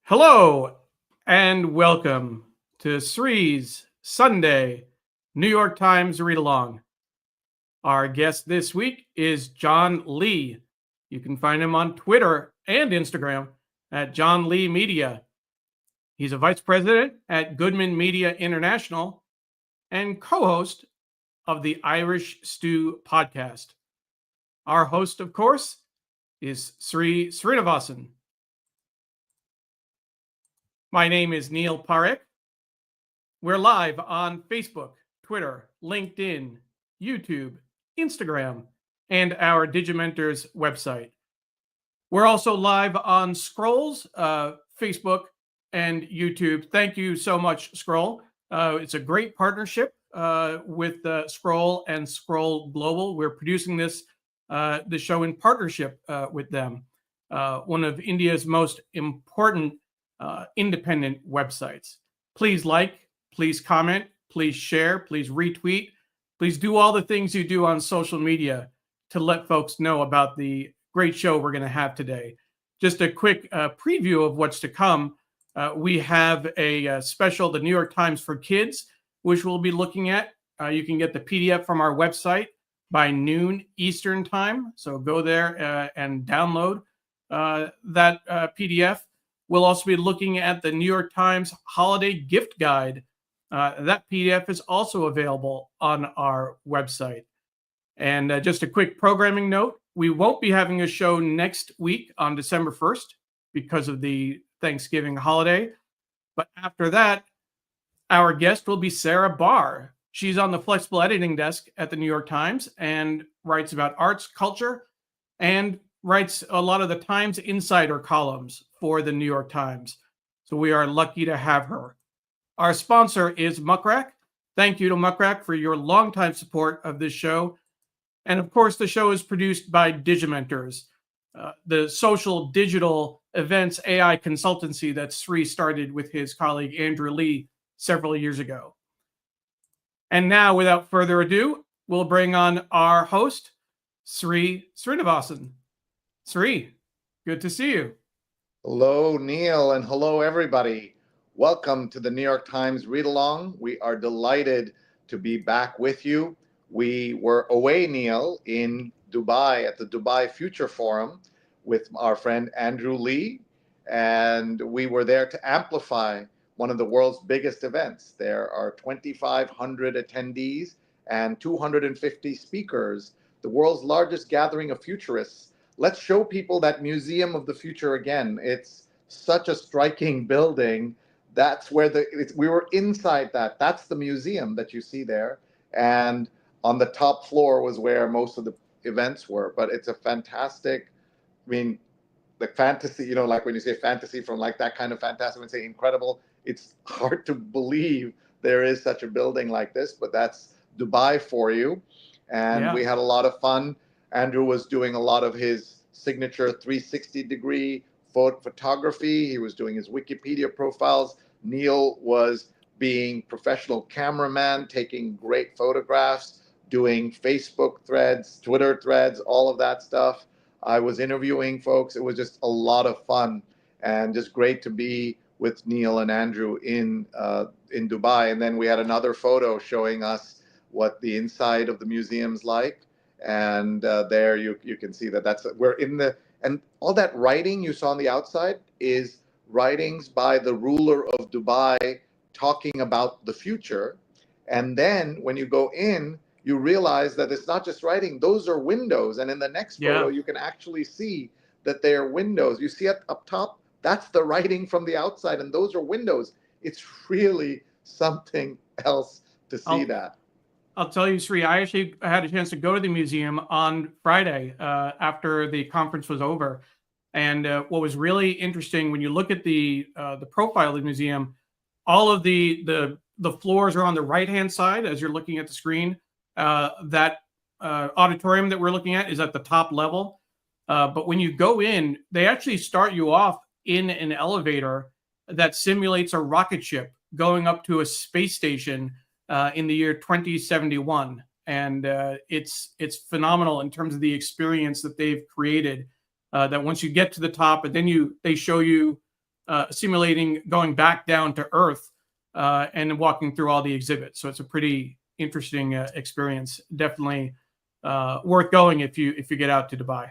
Hello and welcome to Sri's Sunday New York Times Read Along. Our guest this week is John Lih. You can find him on Twitter and Instagram at John Lih Media. He's a vice president at Goodman Media International and co-host of the Irish Stew podcast. Our host, of course, is Sri Srinivasan. My name is Neil Parekh. We're live on Facebook, Twitter, LinkedIn, YouTube, Instagram, and our Digimentors website. We're also live on Scroll's Facebook and YouTube. Thank you so much, Scroll. It's a great partnership with Scroll and Scroll Global. We're producing this show in partnership with them. One of India's most important independent websites. Please like, please comment, please share, please retweet, please do all the things you do on social media to let folks know about the great show we're going to have today. Just a quick preview of what's to come. We have a special, the New York Times for Kids, which we'll be looking at. You can get the PDF from our website by noon Eastern time. So go there and download that PDF. We'll also be looking at the New York Times Holiday Gift Guide. That PDF is also available on our website. And just a quick programming note, we won't be having a show next week on December 1st because of the Thanksgiving holiday. But after that, our guest will be Sarah Barr. She's on the flexible editing desk at the New York Times and writes about arts, culture, and writes a lot of the Times Insider columns for the New York Times. So we are lucky to have her. Our sponsor is Muckrack. Thank you to Muckrack for your longtime support of this show. And of course, the show is produced by Digimentors, the social digital events AI consultancy that Sri started with his colleague Andrew Lih several years ago. And now, without further ado, we'll bring on our host, Sri Srinivasan. Sri, good to see you. Hello, Neil, and hello, everybody. Welcome to the New York Times Read Along. We are delighted to be back with you. We were away, Neil, in Dubai at the Dubai Future Forum with our friend Andrew Lih, and we were there to amplify one of the world's biggest events. There are 2,500 attendees and 250 speakers, the world's largest gathering of futurists. Let's show people that Museum of the Future again. It's such a striking building. That's where we were inside that. That's the museum that you see there. And on the top floor was where most of the events were. But it's a fantastic, the fantasy, like when you say fantasy from like that kind of fantasy, when you say incredible, it's hard to believe there is such a building like this, but that's Dubai for you. And we had a lot of fun. Andrew was doing a lot of his signature 360-degree photography. He was doing his Wikipedia profiles. Neil was being professional cameraman, taking great photographs, doing Facebook threads, Twitter threads, all of that stuff. I was interviewing folks. It was just a lot of fun and just great to be with Neil and Andrew in Dubai. And then we had another photo showing us what the inside of the museum's like. And there you can see we're in and all that writing you saw on the outside is writings by the ruler of Dubai talking about the future. And then when you go in, you realize that it's not just writing, those are windows. And in the next photo, you can actually see that they are windows. You see it up top, that's the writing from the outside, and those are windows. It's really something else to see that. I'll tell you, Sri, I actually had a chance to go to the museum on Friday after the conference was over. And what was really interesting, when you look at the profile of the museum, all of the floors are on the right-hand side as you're looking at the screen. That auditorium that we're looking at is at the top level. But when you go in, they actually start you off in an elevator that simulates a rocket ship going up to a space station in the year 2071, and it's phenomenal in terms of the experience that they've created. That once you get to the top, and then they show you simulating going back down to Earth and walking through all the exhibits. So it's a pretty interesting experience. Definitely worth going if you get out to Dubai.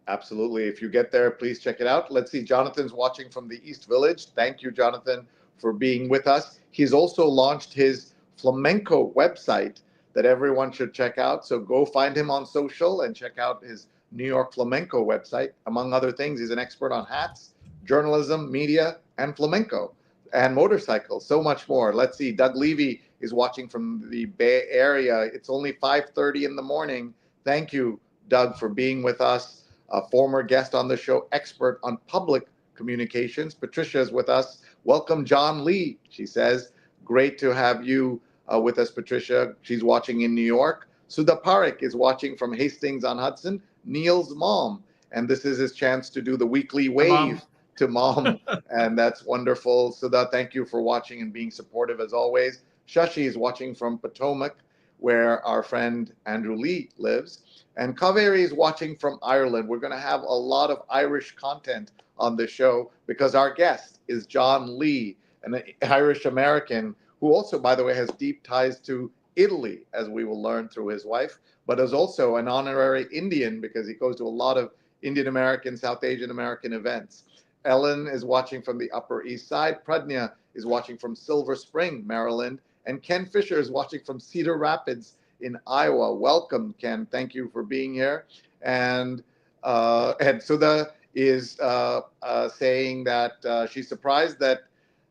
Absolutely. If you get there, please check it out. Let's see. Jonathan's watching from the East Village. Thank you, Jonathan, for being with us. He's also launched his flamenco website that everyone should check out. So go find him on social and check out his New York flamenco website. Among other things, he's an expert on hats, journalism, media, and flamenco and motorcycles, so much more. Let's see. Doug Levy is watching from the Bay Area. It's only 5:30 in the morning. Thank you, Doug, for being with us. A former guest on the show, expert on public communications. Patricia is with us. Welcome, John Lee, she says. Great to have you with us, Patricia. She's watching in New York. Sudha Parekh is watching from Hastings-on-Hudson, Neil's mom. And this is his chance to do the weekly wave to mom. And that's wonderful. Sudha, thank you for watching and being supportive as always. Shashi is watching from Potomac, where our friend Andrew Lih lives. And Kaveri is watching from Ireland. We're going to have a lot of Irish content on this show because our guest is John Lee, an Irish American who also, by the way, has deep ties to Italy, as we will learn through his wife, but is also an honorary Indian because he goes to a lot of Indian American, South Asian American events. Ellen is watching from the Upper East Side. Pradnya is watching from Silver Spring, Maryland. And Ken Fisher is watching from Cedar Rapids in Iowa. Welcome, Ken. Thank you for being here. And Sudha is saying that she's surprised that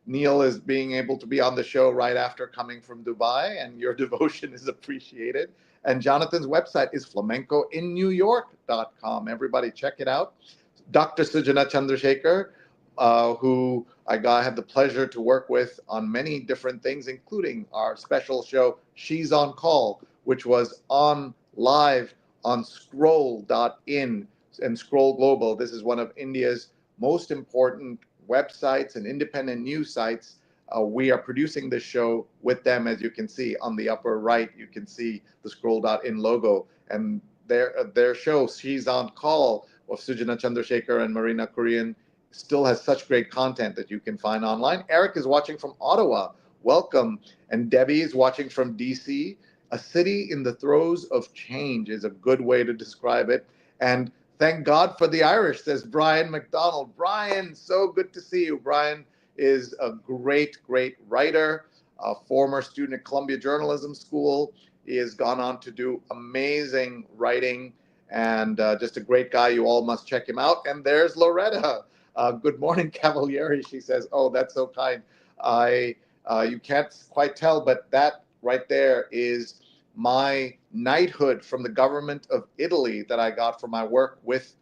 Neil is being able to be on the show right after coming from Dubai, and your devotion is appreciated. And Jonathan's website is flamencoinnewyork.com. Everybody check it out. Dr. Sujana Chandrasekhar, who I had the pleasure to work with on many different things, including our special show, She's on Call, which was on live on scroll.in and Scroll Global. This is one of India's most important websites and independent news sites. We are producing this show with them, as you can see on the upper right. You can see the scroll.in logo, and their show, She's on Call, of Sujana Chandrasekhar and Marina Kurian, still has such great content that you can find online. Eric is watching from Ottawa. Welcome. And Debbie is watching from DC. A city in the throes of change is a good way to describe it. And thank God for the Irish, says Brian McDonald. Brian, so good to see you. Brian is a great, great writer, a former student at Columbia Journalism School. He has gone on to do amazing writing and just a great guy. You all must check him out. And there's Loretta. Good morning, Cavalieri. She says, oh, that's so kind. You can't quite tell, but that right there is my knighthood from the government of Italy that I got for my work with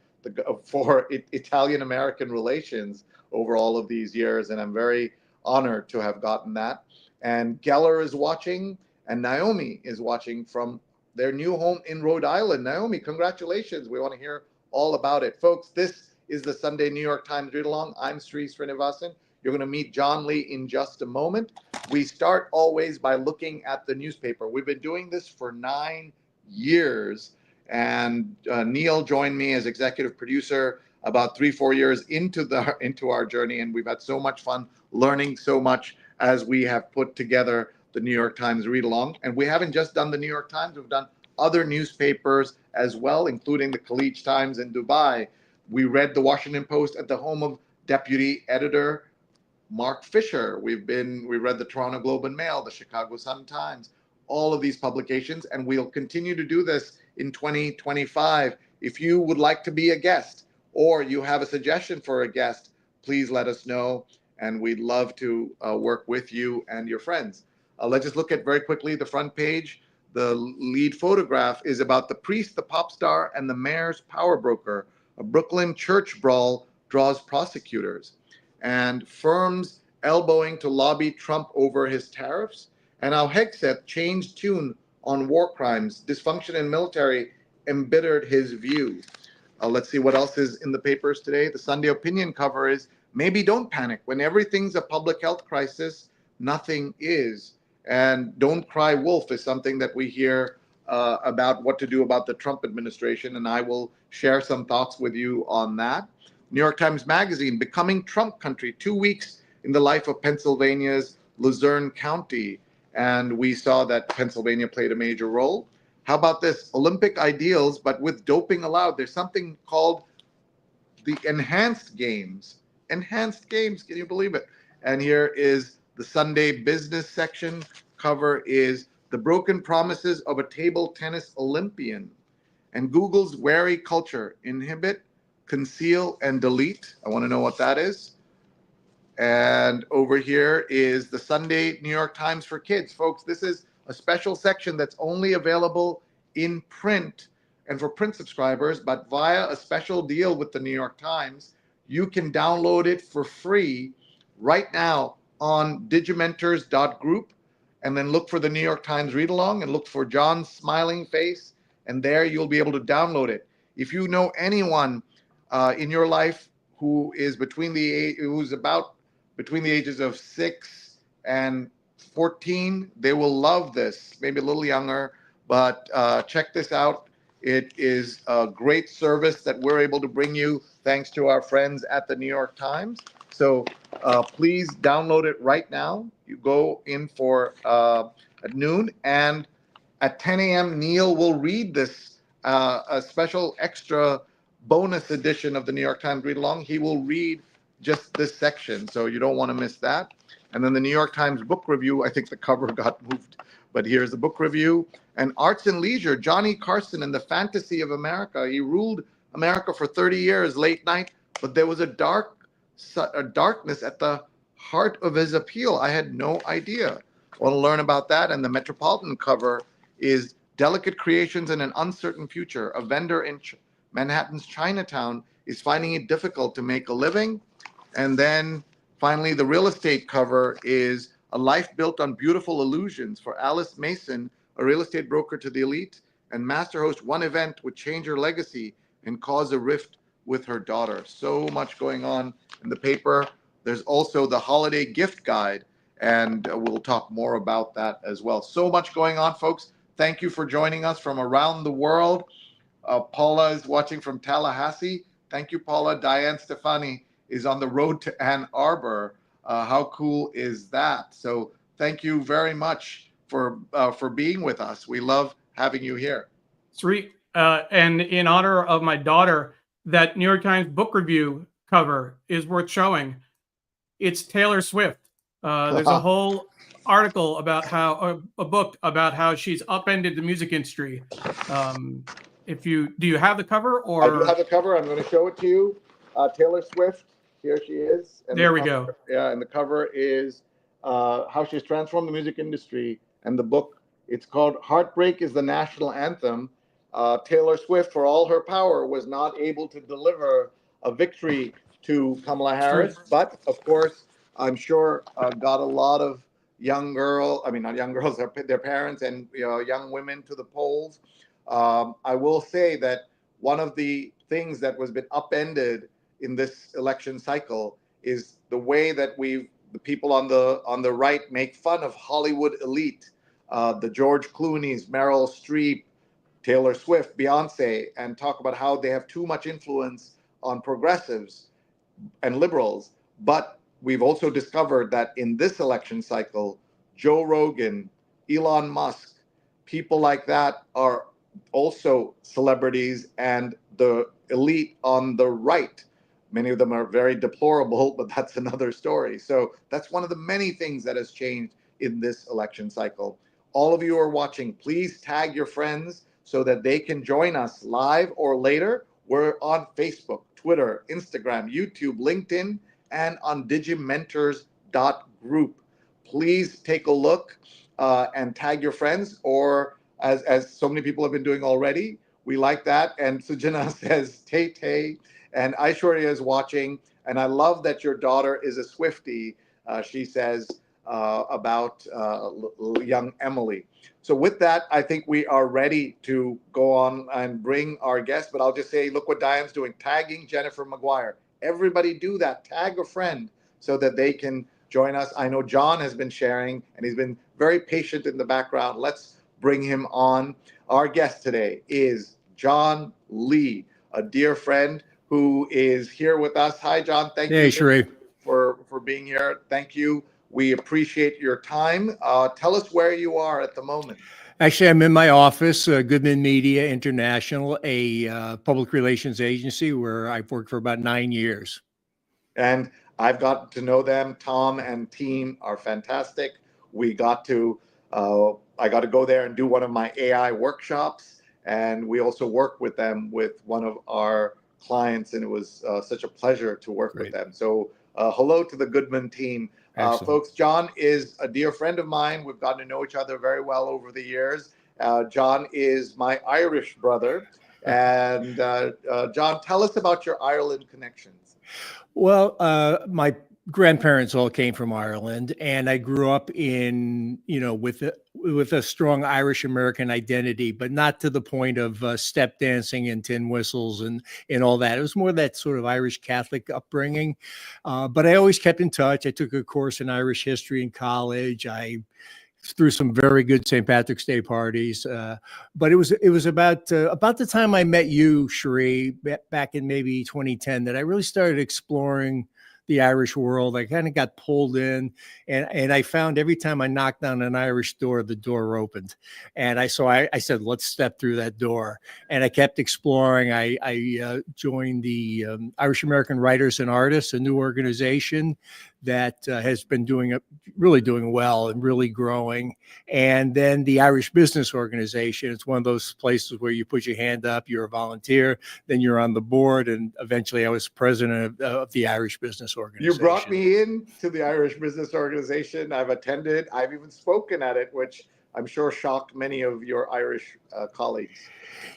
for Italian-American relations over all of these years. And I'm very honored to have gotten that. And Geller is watching, and Naomi is watching from their new home in Rhode Island. Naomi, congratulations. We want to hear all about it. Folks, this is the Sunday New York Times Read Along. I'm Sri Srinivasan. You're going to meet John Lee in just a moment. We start always by looking at the newspaper. We've been doing this for 9 years, and Neil joined me as executive producer about 3-4 years into our journey, and we've had so much fun learning so much as we have put together the New York Times Read Along. And we haven't just done the New York Times, we've done other newspapers as well, including the Khaleej Times in Dubai. We read the Washington Post at the home of Deputy Editor Mark Fisher. We read the Toronto Globe and Mail, the Chicago Sun-Times, all of these publications, and we'll continue to do this in 2025. If you would like to be a guest or you have a suggestion for a guest, please let us know, and we'd love to work with you and your friends. Let's just look at very quickly the front page. The lead photograph is about the priest, the pop star, and the mayor's power broker. A Brooklyn church brawl draws prosecutors. And firms elbowing to lobby Trump over his tariffs. And how Hegseth changed tune on war crimes. Dysfunction in military embittered his view. Let's see what else is in the papers today. The Sunday opinion cover is, maybe don't panic. When everything's a public health crisis, nothing is. And don't cry wolf is something that we hear about what to do about the Trump administration. And I will share some thoughts with you on that. New York Times Magazine, Becoming Trump Country, 2 weeks in the life of Pennsylvania's Luzerne County. And we saw that Pennsylvania played a major role. How about this? Olympic ideals, but with doping allowed. There's something called the Enhanced Games. Enhanced Games, can you believe it? And here is the Sunday business section. Cover is The Broken Promises of a Table Tennis Olympian. And Google's wary culture, inhibit, conceal, and delete. I want to know what that is. And over here is the Sunday New York Times for Kids. Folks, this is a special section that's only available in print and for print subscribers, but via a special deal with the New York Times, you can download it for free right now on Digimentors.group, and then look for the New York Times Read Along and look for John's smiling face, and there you'll be able to download it. If you know anyone in your life who is who's about between the ages of 6 and 14, they will love this. Maybe a little younger, but check this out. It is a great service that we're able to bring you thanks to our friends at the New York Times. So please download it right now. You go in for at noon, and at 10 a.m. Neil will read this a special extra bonus edition of the New York Times Read Along. He will read just this section, so you don't want to miss that. And then the New York Times book review, I think the cover got moved, but here's the book review. And Arts and Leisure, Johnny Carson and the Fantasy of America. He ruled America for 30 years, late night, but there was a darkness at the heart of his appeal. I had no idea. I want to learn about that. And the Metropolitan cover is Delicate Creations in an Uncertain Future. A vendor in Manhattan's Chinatown is finding it difficult to make a living. And then finally, the real estate cover is A Life Built on Beautiful Illusions for Alice Mason, a real estate broker to the elite, and master host. One event would change her legacy and cause a rift with her daughter. So much going on in the paper. There's also the holiday gift guide, and we'll talk more about that as well. So much going on, folks. Thank you for joining us from around the world. Paula is watching from Tallahassee. Thank you, Paula. Diane Stefani is on the road to Ann Arbor. How cool is that? So thank you very much for being with us. We love having you here. Sweet. And in honor of my daughter, that New York Times book review cover is worth showing. It's Taylor Swift. There's a whole article about how a book about how she's upended the music industry. Do you have the cover? Or I do have the cover. I'm going to show it to you. Taylor Swift. Here she is. And there we go. Yeah, and the cover is how she's transformed the music industry. And the book, it's called Heartbreak is the National Anthem. Taylor Swift, for all her power, was not able to deliver a victory to Kamala Harris. But, of course, I'm sure got a lot of young girls, I mean, not young girls, their parents and young women to the polls. I will say that one of the things that was been upended in this election cycle is the way that the people on the right make fun of Hollywood elite, the George Clooney's, Meryl Streep, Taylor Swift, Beyonce, and talk about how they have too much influence on progressives and liberals. But we've also discovered that in this election cycle, Joe Rogan, Elon Musk, people like that are also celebrities, and the elite on the right. Many of them are very deplorable, but that's another story. So that's one of the many things that has changed in this election cycle. All of you who are watching, please tag your friends so that they can join us live or later. We're on Facebook, Twitter, Instagram, YouTube, LinkedIn, and on Digimentors.group. Please take a look and tag your friends, or as so many people have been doing already. We like that. And Sujana says, Tay, and Aishwarya is watching. And I love that your daughter is a Swiftie, she says about young Emily. So with that, I think we are ready to go on and bring our guest. But I'll just say, look what Diane's doing, tagging Jennifer McGuire. Everybody do that. Tag a friend so that they can join us. I know John has been sharing, and he's been very patient in the background. Let's bring him on. Our guest today is John Lih, a dear friend who is here with us. Hi, John. Thank Hey, you Sheree. for being here. Thank you. We appreciate your time. Tell us where you are at the moment. Actually, I'm in my office, Goodman Media International, a public relations agency where I've worked for about 9 years. And I've got to know them. Tom and team are fantastic. We got to, I got to go there and do one of my AI workshops. And we also work with them with one of our clients. And it was such a pleasure to work with them. So hello to the Goodman team. Folks, John is a dear friend of mine. We've gotten to know each other very well over the years. John is my Irish brother. And John, tell us about your Ireland connections. Well, my grandparents all came from Ireland, and I grew up in, with a strong Irish American identity, but not to the point of step dancing and tin whistles and all that. It was more that sort of Irish Catholic upbringing. But I always kept in touch. I took a course in Irish history in college. I threw some very good St. Patrick's Day parties, but it was about the time I met you, Sheree, back in maybe 2010, that I really started exploring the Irish world. I kind of got pulled in, and I found every time I knocked on an Irish door, the door opened, and I said, let's step through that door, and I kept exploring. I joined the Irish American Writers and Artists, a new organization that has been really doing well and really growing. And then the Irish Business Organization. It's one of those places where you put your hand up, you're a volunteer, then you're on the board, and eventually I was president of the Irish Business Organization. You brought me in to the Irish Business Organization. I've attended, I've even spoken at it, which I'm sure shocked many of your Irish colleagues.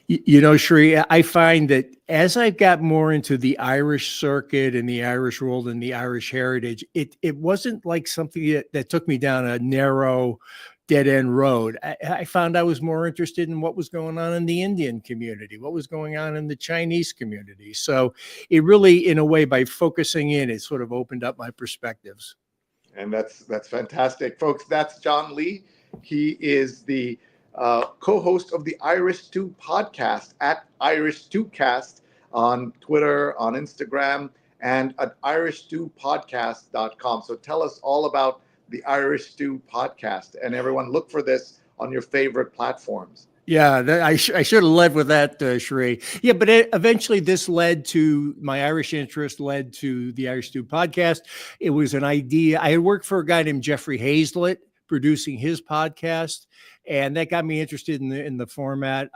Sheree, I find that as I got more into the Irish circuit and the Irish world and the Irish heritage, it wasn't like something that took me down a narrow dead end road. I found I was more interested in what was going on in the Indian community, what was going on in the Chinese community. So it really, in a way, by focusing in, it sort of opened up my perspectives. And that's fantastic, folks. That's John Lih. He is the co-host of the Irish Stew podcast at Irish Stewcast on Twitter, on Instagram, and at irishstewpodcast.com. So tell us all about the Irish Stew podcast, and everyone look for this on your favorite platforms. Yeah, I should have led with that, Sheree. Yeah, but eventually this led to my Irish interest, led to the Irish Stew podcast. It was an idea. I had worked for a guy named Jeffrey Hazlett producing his podcast, and that got me interested in the format.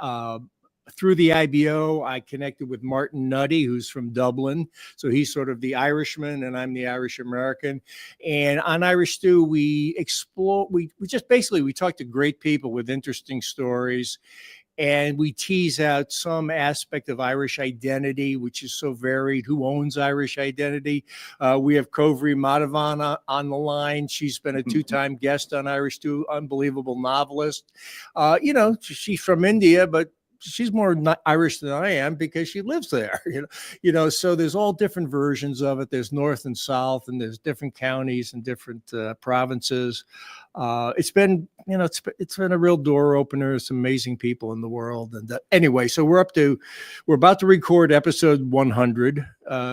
Through the IBO, I connected with Martin Nutty, who's from Dublin. So he's sort of the Irishman and I'm the Irish American. And on Irish Stew, we talk to great people with interesting stories. And we tease out some aspect of Irish identity, which is so varied. Who owns Irish identity? We have Kovri Madhavan on the line. She's been a two-time guest on Irish Stew, unbelievable novelist. She's from India, but she's more not Irish than I am because she lives there, so there's all different versions of it. There's North and South, and there's different counties and different provinces. It's been a real door opener. Some amazing people in the world. And anyway, so we're about to record episode 100.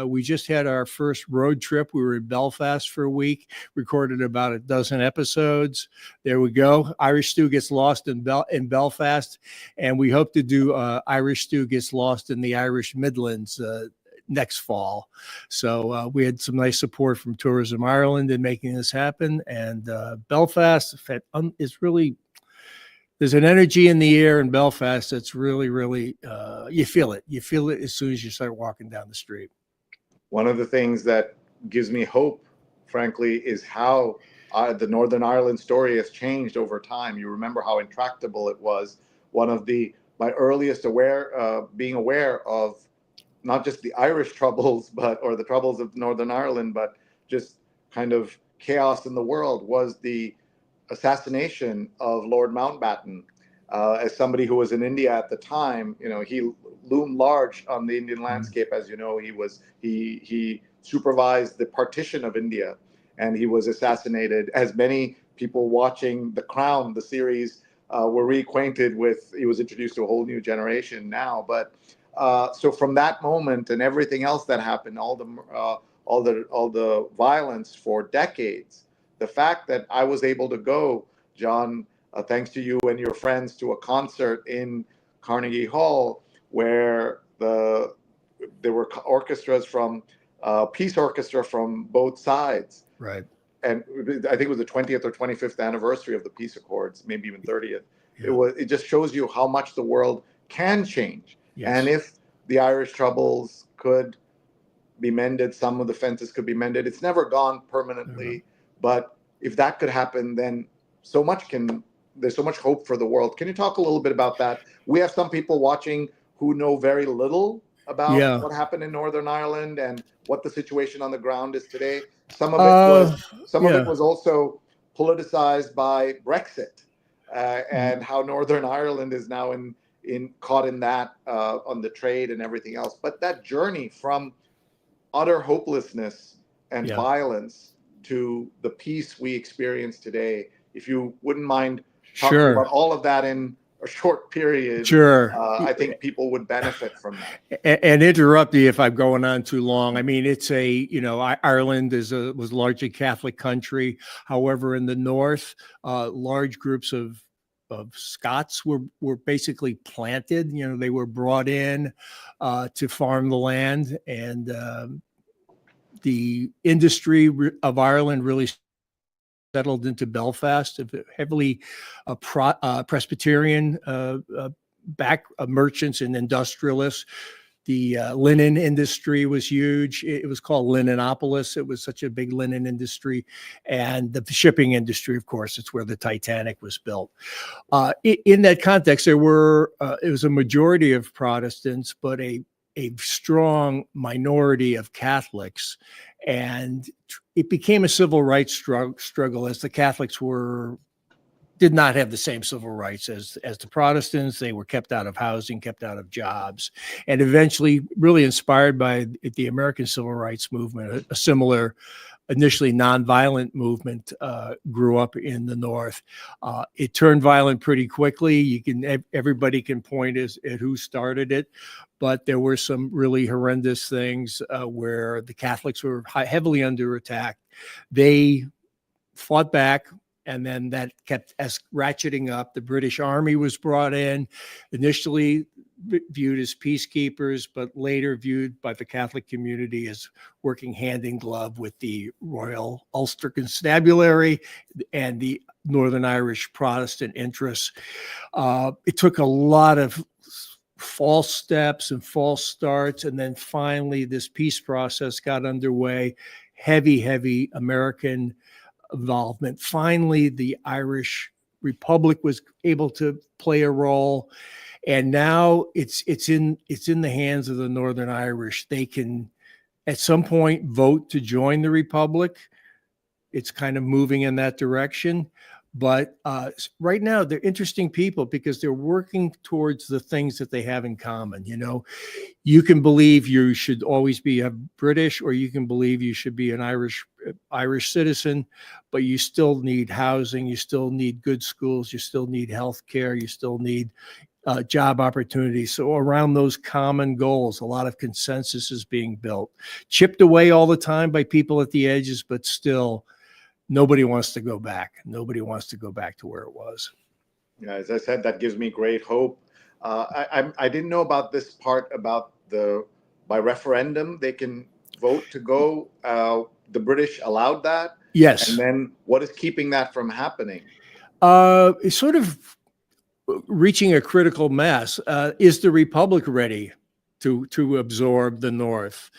We just had our first road trip. We were in Belfast for a week, recorded about a dozen episodes. There we go. Irish Stew gets lost in Belfast, and we hope to do Irish Stew gets lost in the Irish Midlands next fall. So we had some nice support from Tourism Ireland in making this happen. And Belfast is really, there's an energy in the air in Belfast that's really, really, you feel it. You feel it as soon as you start walking down the street. One of the things that gives me hope, frankly, is how the Northern Ireland story has changed over time. You remember how intractable it was. One of my earliest being aware of not just the Irish troubles, or the troubles of Northern Ireland, but just kind of chaos in the world was the assassination of Lord Mountbatten. As somebody who was in India at the time, he loomed large on the Indian landscape. As you know, he supervised the partition of India, and he was assassinated. As many people watching The Crown, the series, were reacquainted with, he was introduced to a whole new generation now. But So from that moment and everything else that happened, all the violence for decades, the fact that I was able to go, John, thanks to you and your friends, to a concert in Carnegie Hall where there were orchestras from peace orchestra from both sides. Right. And I think it was the 20th or 25th anniversary of the peace accords, maybe even 30th. Yeah. It just shows you how much the world can change. Yes. And if the Irish troubles could be mended, some of the fences could be mended. It's never gone permanently, but if that could happen, then there's so much hope for the world. Can you talk a little bit about that? We have some people watching who know very little about what happened in Northern Ireland and what the situation on the ground is today. Some of it was also politicized by Brexit and how Northern Ireland is now caught in that on the trade and everything else. But that journey from utter hopelessness and violence to the peace we experience today, if you wouldn't mind talking about all of that in a short period, I think people would benefit from that. And interrupt you if I'm going on too long. I mean, it's Ireland was a largely Catholic country. However, in the north, large groups of Scots were basically planted. They were brought in to farm the land, and the industry of Ireland really settled into Belfast, heavily Presbyterian merchants and industrialists. The linen industry was huge. It was called Linenopolis. It was such a big linen industry. And the shipping industry, of course, it's where the Titanic was built. In that context, it was a majority of Protestants, but a strong minority of Catholics. And it became a civil rights struggle as the Catholics did not have the same civil rights as the Protestants. They were kept out of housing, kept out of jobs, and eventually, really inspired by the American Civil Rights Movement, a similar, initially nonviolent movement grew up in the North. It turned violent pretty quickly. Everybody can point at who started it, but there were some really horrendous things where the Catholics were heavily under attack. They fought back, and then that kept ratcheting up. The British Army was brought in, initially viewed as peacekeepers, but later viewed by the Catholic community as working hand in glove with the Royal Ulster Constabulary and the Northern Irish Protestant interests. It took a lot of false steps and false starts, and then finally this peace process got underway. Heavy American involvement. Finally, the Irish Republic was able to play a role, and now it's in the hands of the Northern Irish. They can, at some point, vote to join the Republic. It's kind of moving in that direction. But right now, they're interesting people because they're working towards the things that they have in common. You can believe you should always be a British, or you can believe you should be an Irish citizen, but you still need housing, you still need good schools, you still need health care, you still need job opportunities. So around those common goals, a lot of consensus is being built, chipped away all the time by people at the edges, but still nobody wants to go back. Nobody wants to go back to where it was. Yeah, as I said, that gives me great hope. I didn't know about this part about by referendum, they can vote to go. The British allowed that. Yes. And then what is keeping that from happening? It's sort of reaching a critical mass. Is the Republic ready to absorb the North?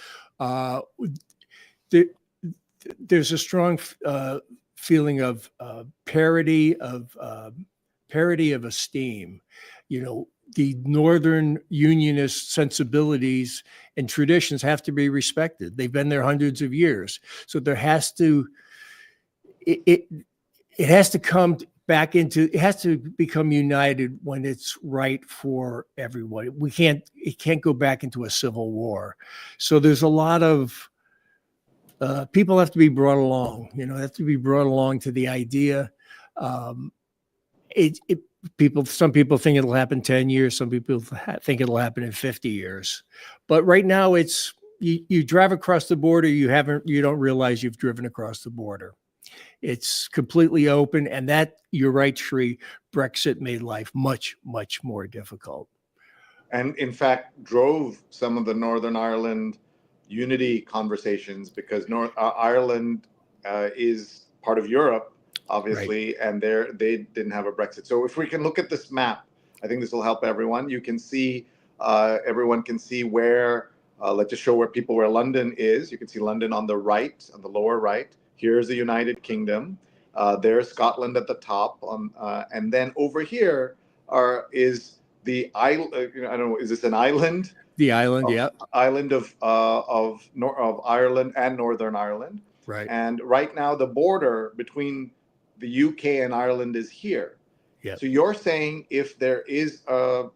There's a strong feeling of parity of esteem. The Northern Unionist sensibilities and traditions have to be respected. They've been there hundreds of years, so there has to it has to come back into. It has to become united when it's right for everyone. It can't go back into a civil war. So there's a lot of people have to be brought along, have to be brought along to the idea. Some people think it'll happen 10 years. Some people think it'll happen in 50 years. But right now it's, you drive across the border, you don't realize you've driven across the border. It's completely open. And that, you're right, Sri, Brexit made life much, much more difficult. And in fact, drove some of the Northern Ireland unity conversations, because Ireland is part of Europe, obviously, right, and they didn't have a Brexit. So if we can look at this map, I think this will help everyone. You can see, everyone can see where, let's just show where London is. You can see London on the right, on the lower right. Here's the United Kingdom. There's Scotland at the top, and then over here is the island. I don't know, is this an island? The island, yeah. Island of Ireland and Northern Ireland. Right. And right now the border between the UK and Ireland is here. Yeah. So you're saying if there is a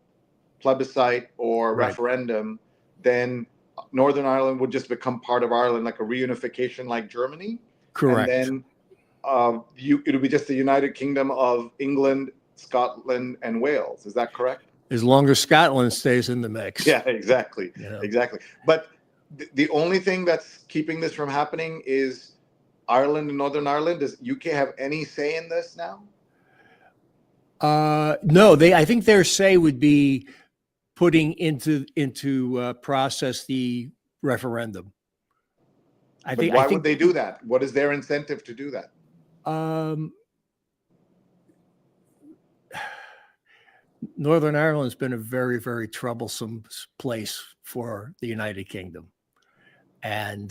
plebiscite or right, referendum, then Northern Ireland would just become part of Ireland, like a reunification like Germany? Correct. And then it'll be just the United Kingdom of England, Scotland, and Wales. Is that correct? As long as Scotland stays in the mix. Yeah, exactly. Yeah. Exactly. But the only thing that's keeping this from happening is Ireland and Northern Ireland. Does UK have any say in this now? No, I think their say would be putting into process the referendum. Why would they do that? What is their incentive to do that? Northern Ireland's been a very, very troublesome place for the United Kingdom. And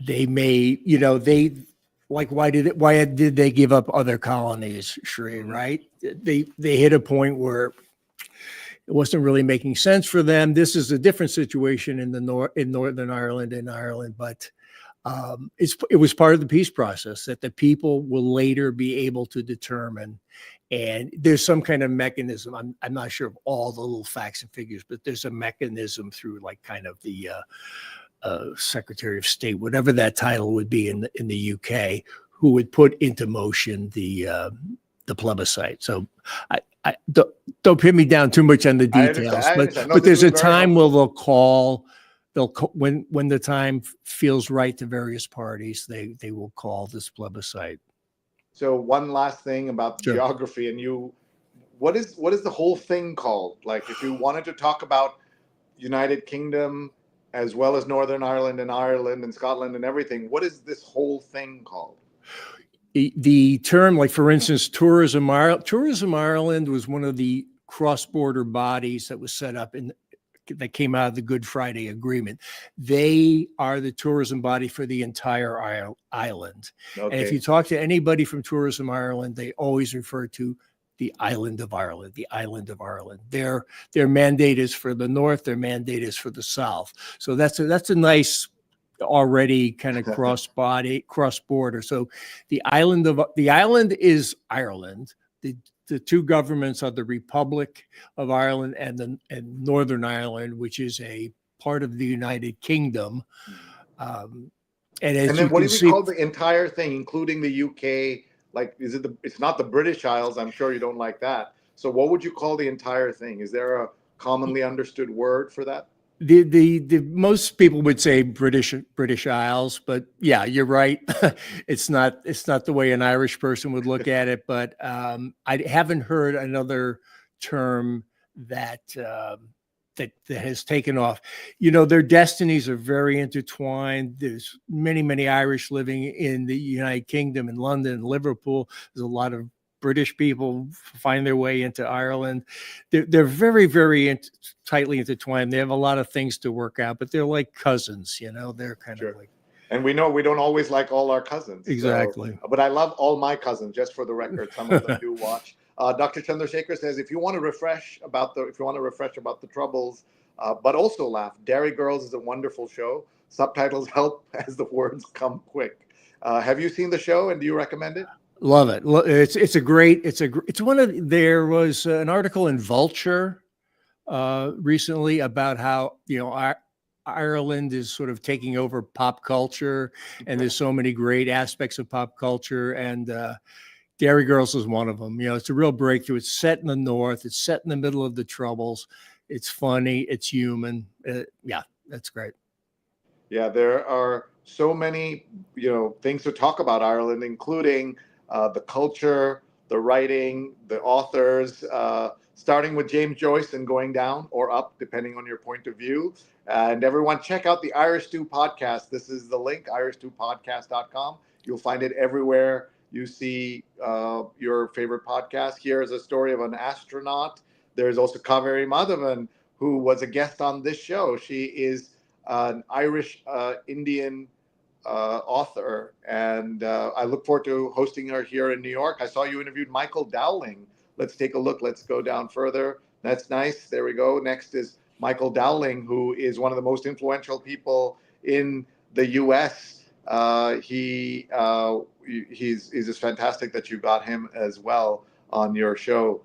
they may, why did they give up other colonies, Sri, right? They hit a point where it wasn't really making sense for them. This is a different situation in Northern Ireland and Ireland, but it was part of the peace process that the people will later be able to determine. And there's some kind of mechanism. I'm not sure of all the little facts and figures, but there's a mechanism through like kind of the Secretary of State, whatever that title would be in the UK, who would put into motion the plebiscite. So I don't pin me down too much on the details, but there's a time where they'll call when the time feels right to various parties, they will call this plebiscite. So one last thing about geography, and what is the whole thing called? Like, if you wanted to talk about United Kingdom as well as Northern Ireland and Scotland and everything, what is this whole thing called? The term, like for instance, Tourism Ireland was one of the cross-border bodies that was set up that came out of the Good Friday Agreement. They are the tourism body for the entire island. Okay. And if you talk to anybody from Tourism Ireland, they always refer to the island of Ireland, the island of Ireland. Their mandate is for the north, their mandate is for the south. So that's a nice already kind of cross-border. So the island is Ireland. The two governments are the Republic of Ireland and Northern Ireland, which is a part of the United Kingdom. And then what do we call the entire thing, including the UK? Like, it's not the British Isles. I'm sure you don't like that. So what would you call the entire thing? Is there a commonly understood word for that? The most people would say British Isles, but yeah, you're right. It's not the way an Irish person would look at it, but I haven't heard another term that has taken off. Their destinies are very intertwined. There's many Irish living in the United Kingdom, in London, and Liverpool. There's a lot of British people find their way into Ireland. They're very, very tightly intertwined. They have a lot of things to work out, but they're like cousins, they're kind of like. And we know we don't always like all our cousins. Exactly. So, but I love all my cousins, just for the record. Some of them do watch. Dr. Chandrasekhar says, if you want to refresh about the Troubles, but also laugh, Derry Girls is a wonderful show. Subtitles help as the words come quick. Have you seen the show, and do you recommend it? Love it. There was an article in Vulture recently about how, Ireland is sort of taking over pop culture, and there's so many great aspects of pop culture. And, Dairy Girls is one of them. It's a real breakthrough. It's set in the North. It's set in the middle of the Troubles. It's funny. It's human. Yeah, that's great. Yeah, there are so many, things to talk about Ireland, including the culture, the writing, the authors, starting with James Joyce and going down or up, depending on your point of view. And everyone, check out the Irish Stew podcast. This is the link, irishstewpodcast.com. You'll find it everywhere you see your favorite podcast. Here is a story of an astronaut. There's also Kaveri Madhavan, who was a guest on this show. She is an Irish Indian author, and I look forward to hosting her here in New York. I saw you interviewed Michael Dowling. Let's take a look. Let's go down further. That's nice. There we go. Next is Michael Dowling, who is one of the most influential people in the U.S. He's just fantastic that you got him as well on your show.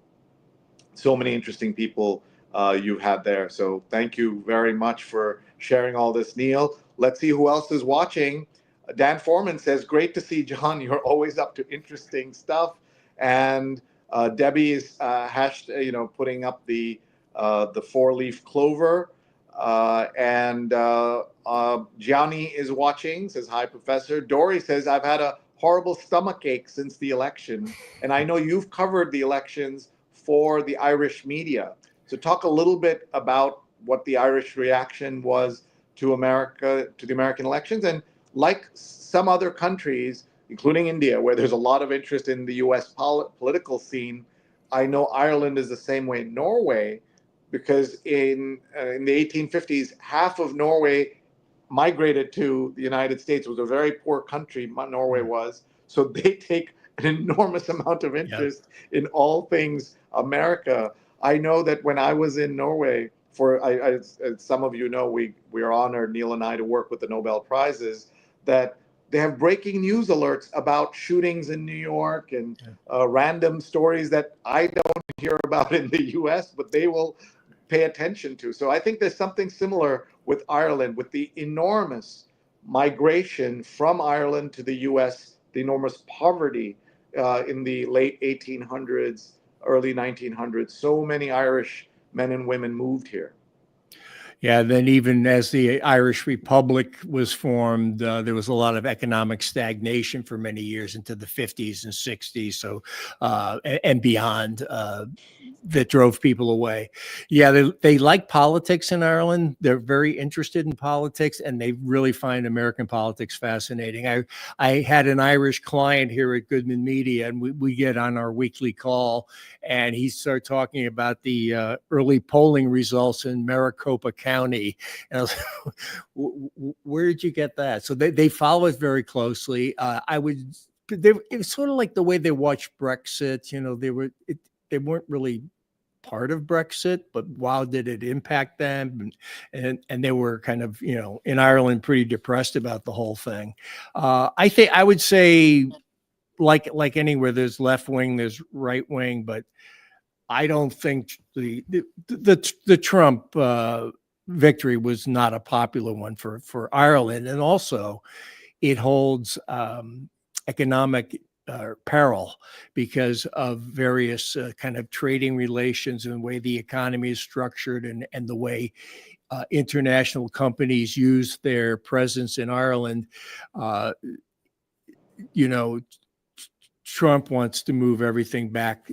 So many interesting people you've had there. So thank you very much for sharing all this, Neil. Let's see who else is watching. Dan Foreman says, great to see John. You're always up to interesting stuff. And Debbie is putting up the four-leaf clover. And Gianni is watching, says, hi, Professor. Dory says, I've had a horrible stomach ache since the election. And I know you've covered the elections for the Irish media. So talk a little bit about what the Irish reaction was to the American elections. And like some other countries, including India, where there's a lot of interest in the US political scene, I know Ireland is the same way. Norway, because in the 1850s, half of Norway migrated to the United States. It was a very poor country, Norway was. So they take an enormous amount of interest in all things America. I know that when I was in Norway, as some of you know, we are honored, Neil and I, to work with the Nobel Prizes, that they have breaking news alerts about shootings in New York and random stories that I don't hear about in the US, but they will pay attention to. So I think there's something similar with Ireland, with the enormous migration from Ireland to the US, the enormous poverty in the late 1800s, early 1900s. So many Irish men and women moved here. Yeah, then even as the Irish Republic was formed, there was a lot of economic stagnation for many years into the 50s and 60s, so and beyond, that drove people away. Yeah, they like politics in Ireland. They're very interested in politics, and they really find American politics fascinating. I had an Irish client here at Goodman Media, and we get on our weekly call, and he started talking about the early polling results in Maricopa County. And I was like, where did you get that? So they follow it very closely. It was sort of like the way they watched Brexit. They weren't really part of Brexit, but wow, did it impact them? And they were kind of, in Ireland, pretty depressed about the whole thing. I would say, like anywhere, there's left wing, there's right wing, but I don't think the Trump victory was not a popular one for Ireland, and also it holds economic peril because of various kind of trading relations and the way the economy is structured, and the way international companies use their presence in Ireland. Trump wants to move everything back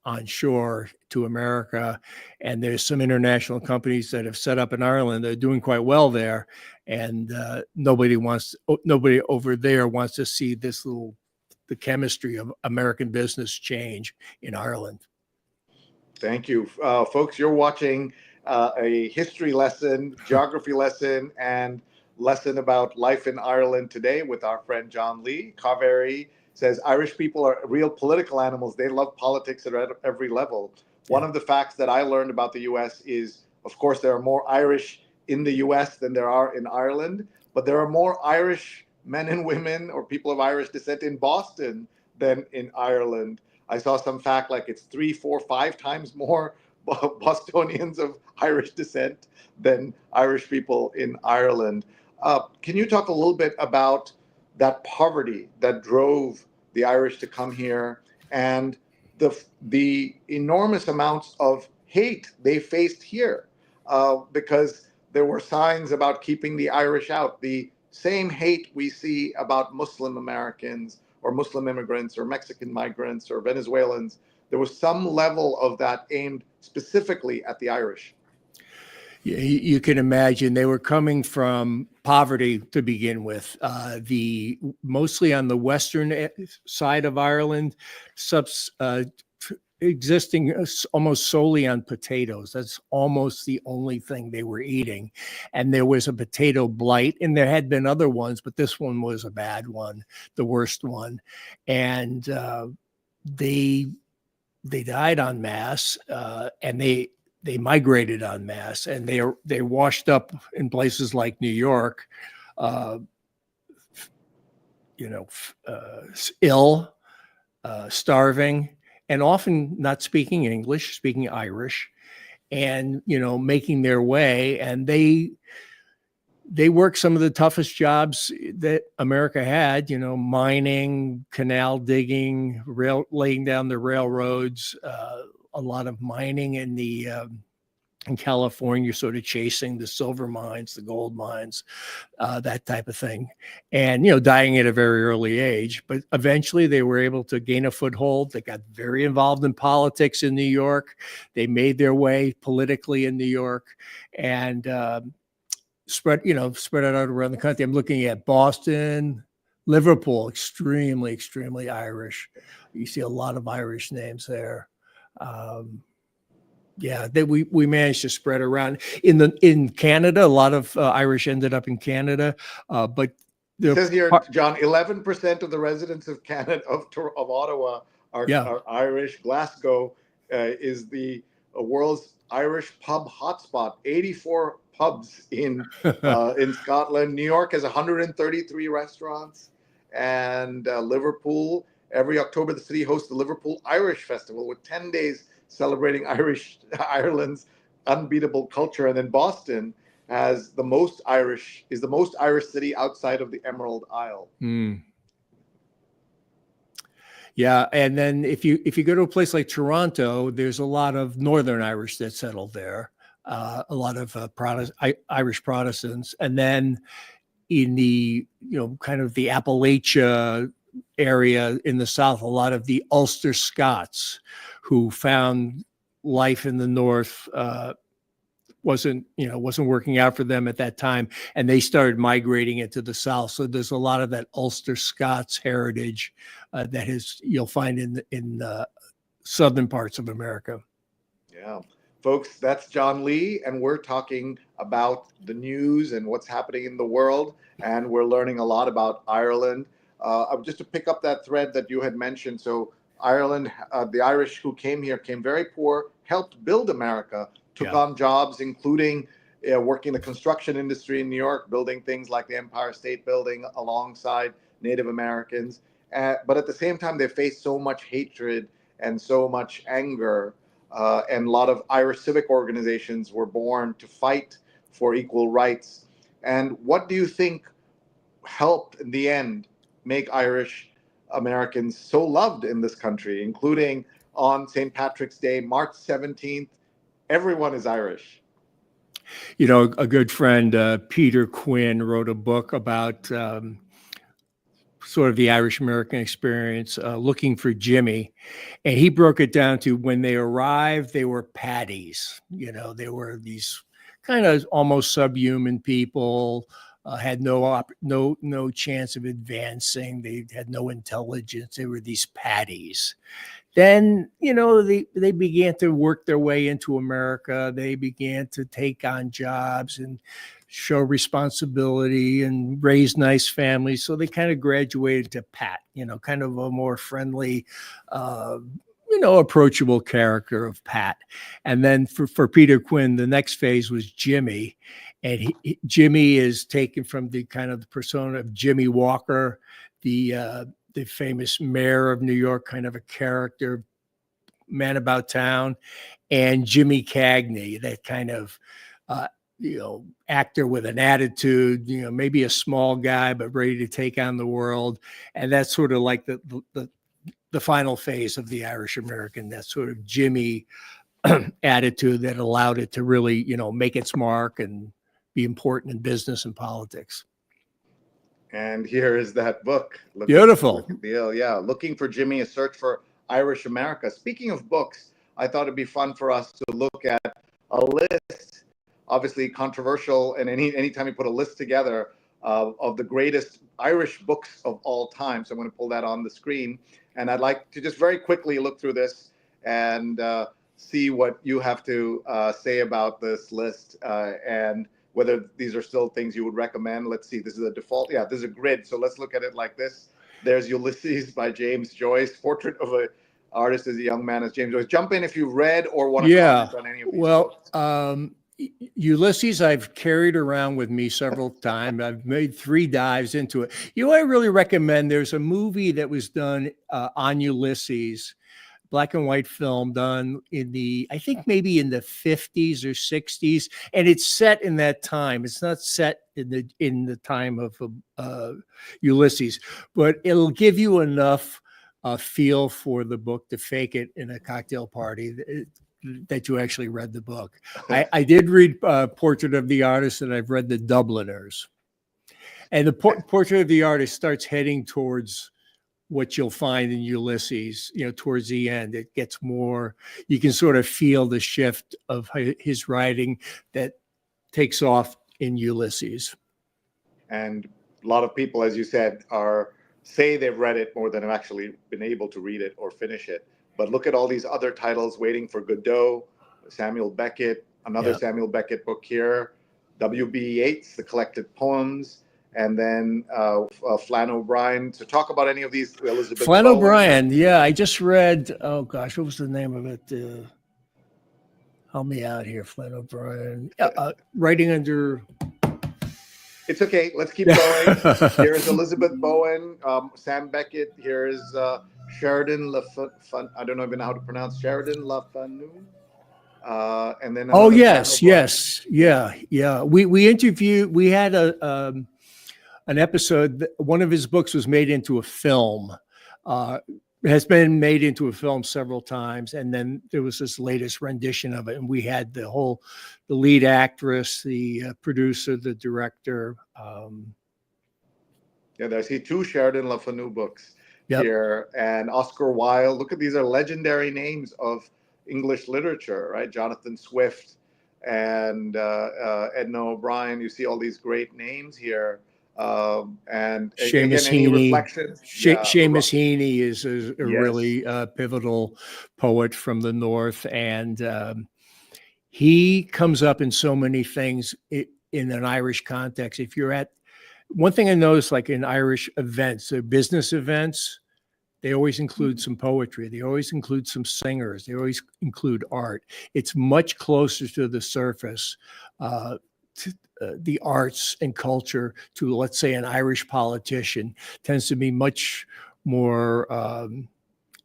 on shore to America, and there's some international companies that have set up in Ireland that are doing quite well there, and nobody over there wants to see the chemistry of American business change in Ireland. Thank you, folks. You're watching a history lesson, geography lesson, and lesson about life in Ireland today with our friend John Lih. Kaveri says Irish people are real political animals. They love politics at every level. One of the facts that I learned about the U.S. is, of course, there are more Irish in the U.S. than there are in Ireland, but there are more Irish men and women or people of Irish descent in Boston than in Ireland. I saw some fact like it's 3, 4, 5 times more Bostonians of Irish descent than Irish people in Ireland. Can you talk a little bit about that poverty that drove the Irish to come here, and the enormous amounts of hate they faced here, because there were signs about keeping the Irish out. The same hate we see about Muslim Americans or Muslim immigrants or Mexican migrants or Venezuelans, there was some level of that aimed specifically at the Irish. You can imagine they were coming from poverty to begin with. Mostly on the western side of Ireland, existing almost solely on potatoes. That's almost the only thing they were eating. And there was a potato blight, and there had been other ones, but this one was a bad one, the worst one. And they died en masse, and they migrated en masse, and they washed up in places like New York, ill, starving, and often not speaking English, speaking Irish, and making their way. And they worked some of the toughest jobs that America had, mining, canal digging, laying down the railroads, a lot of mining in California, sort of chasing the silver mines, the gold mines, that type of thing, and dying at a very early age. But eventually they were able to gain a foothold. They got very involved in politics in New York. They made their way politically in New York, and spread it out around the country. I'm looking at Boston, Liverpool, extremely Irish. You see a lot of Irish names there. We managed to spread around in Canada. A lot of Irish ended up in Canada, but it says here, John, 11% of the residents of Canada of Ottawa are Irish. Glasgow is the world's Irish pub hotspot. 84 pubs in Scotland. New York has 133 restaurants, and Liverpool. Every October, the city hosts the Liverpool Irish Festival with 10 days celebrating Ireland's unbeatable culture. And then Boston is the most Irish city outside of the Emerald Isle. Yeah, and then if you go to a place like Toronto, there's a lot of Northern Irish that settled there, a lot of Irish Protestants, and then in the kind of the Appalachia area in the South, a lot of the Ulster Scots who found life in the North wasn't working out for them at that time, and they started migrating into the South. So there's a lot of that Ulster Scots heritage that you'll find in the southern parts of America. Yeah, folks, that's John Lih, and we're talking about the news and what's happening in the world, and we're learning a lot about Ireland. Just to pick up that thread that you had mentioned, so Ireland, the Irish who came here came very poor, helped build America, took on jobs, including working the construction industry in New York, building things like the Empire State Building alongside Native Americans. But at the same time, they faced so much hatred and so much anger, and a lot of Irish civic organizations were born to fight for equal rights. And what do you think helped in the end make Irish Americans so loved in this country, including on St. Patrick's Day, March 17th, everyone is Irish? A good friend, Peter Quinn, wrote a book about sort of the Irish American experience, Looking for Jimmy. And he broke it down to when they arrived, they were paddies. They were these kind of almost subhuman people, had no chance of advancing. They had no intelligence. They were these paddies. Then, they began to work their way into America. They began to take on jobs and show responsibility and raise nice families. So they kind of graduated to Pat, kind of a more friendly, approachable character of Pat. And then for Peter Quinn, the next phase was Jimmy. And Jimmy is taken from the kind of the persona of Jimmy Walker, the famous mayor of New York, kind of a character, man about town, and Jimmy Cagney, that kind of actor with an attitude, maybe a small guy, but ready to take on the world. And that's sort of like the final phase of the Irish American, that sort of Jimmy attitude that allowed it to really, make its mark and be important in business and politics. And here is that book. Beautiful. Yeah. Looking for Jimmy, A Search for Irish America. Speaking of books, I thought it'd be fun for us to look at a list, obviously controversial, and anytime you put a list together of the greatest Irish books of all time. So I'm going to pull that on the screen. And I'd like to just very quickly look through this and see what you have to say about this list and whether these are still things you would recommend. Let's see, this is a default. Yeah, this is a grid. So let's look at it like this. There's Ulysses by James Joyce, Portrait of an Artist as a Young Man as James Joyce. Jump in if you've read or want to comment on any of these books. Ulysses, I've carried around with me several times. I've made 3 dives into it. I really recommend, there's a movie that was done on Ulysses, black and white film done I think maybe in the 50s or 60s. And it's set in that time. It's not set in the time of Ulysses, but it'll give you enough feel for the book to fake it in a cocktail party that you actually read the book. I did read Portrait of the Artist, and I've read The Dubliners. And the Portrait of the Artist starts heading towards what you'll find in Ulysses, towards the end. It gets more, you can sort of feel the shift of his writing that takes off in Ulysses. And a lot of people, as you said, say they've read it more than have actually been able to read it or finish it. But look at all these other titles: Waiting for Godot, Samuel Beckett, another Samuel Beckett book here, W.B. Yeats, The Collected Poems, and then Flann O'Brien. To talk about any of these, Elizabeth Flann Bowen. O'Brien, I just read, oh gosh, what was the name of it? Help me out here, Flann O'Brien. Writing under... It's okay. Let's keep going. Here's Elizabeth Bowen, Sam Beckett. Here's Sheridan LaFanu. I don't even know how to pronounce Sheridan LaFanu. And then yes. Yeah. We interviewed. We had an episode. One of his books was made into a film. Has been made into a film several times, and then there was this latest rendition of it, and we had the lead actress, the producer, the director. I see 2 Sheridan LaFanu books here, and Oscar Wilde. Look at these, are legendary names of English literature, right? Jonathan Swift and Edna O'Brien. You see all these great names here. And Seamus again, any Heaney. reflections? Seamus Heaney is a really pivotal poet from the North, and he comes up in so many things in an Irish context. If you're at one thing I noticed, like in Irish events, business events, they always include some poetry. They always include some singers. They always include art. It's much closer to the surface. The arts and culture to, let's say, an Irish politician tends to be much more,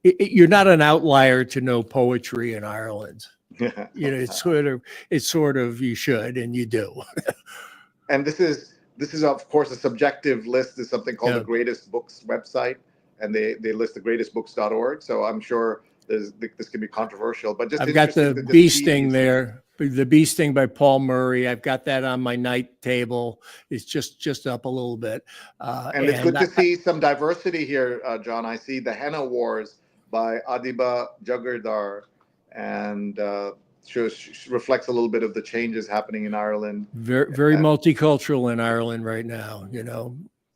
you're not an outlier to know poetry in Ireland. It's sort of, you should, and you do. And this is of course a subjective list. There's something called the Greatest Books website, and they list the greatestbooks.org. So I'm sure this can be controversial, but just I've got the bee sting there. The Bee Sting by Paul Murray. I've got that on my night table. It's just up a little bit. And it's good to see some diversity here, John. I see The Henna Wars by Adiba Jagardar, and reflects a little bit of the changes happening in Ireland. Very multicultural in Ireland right now,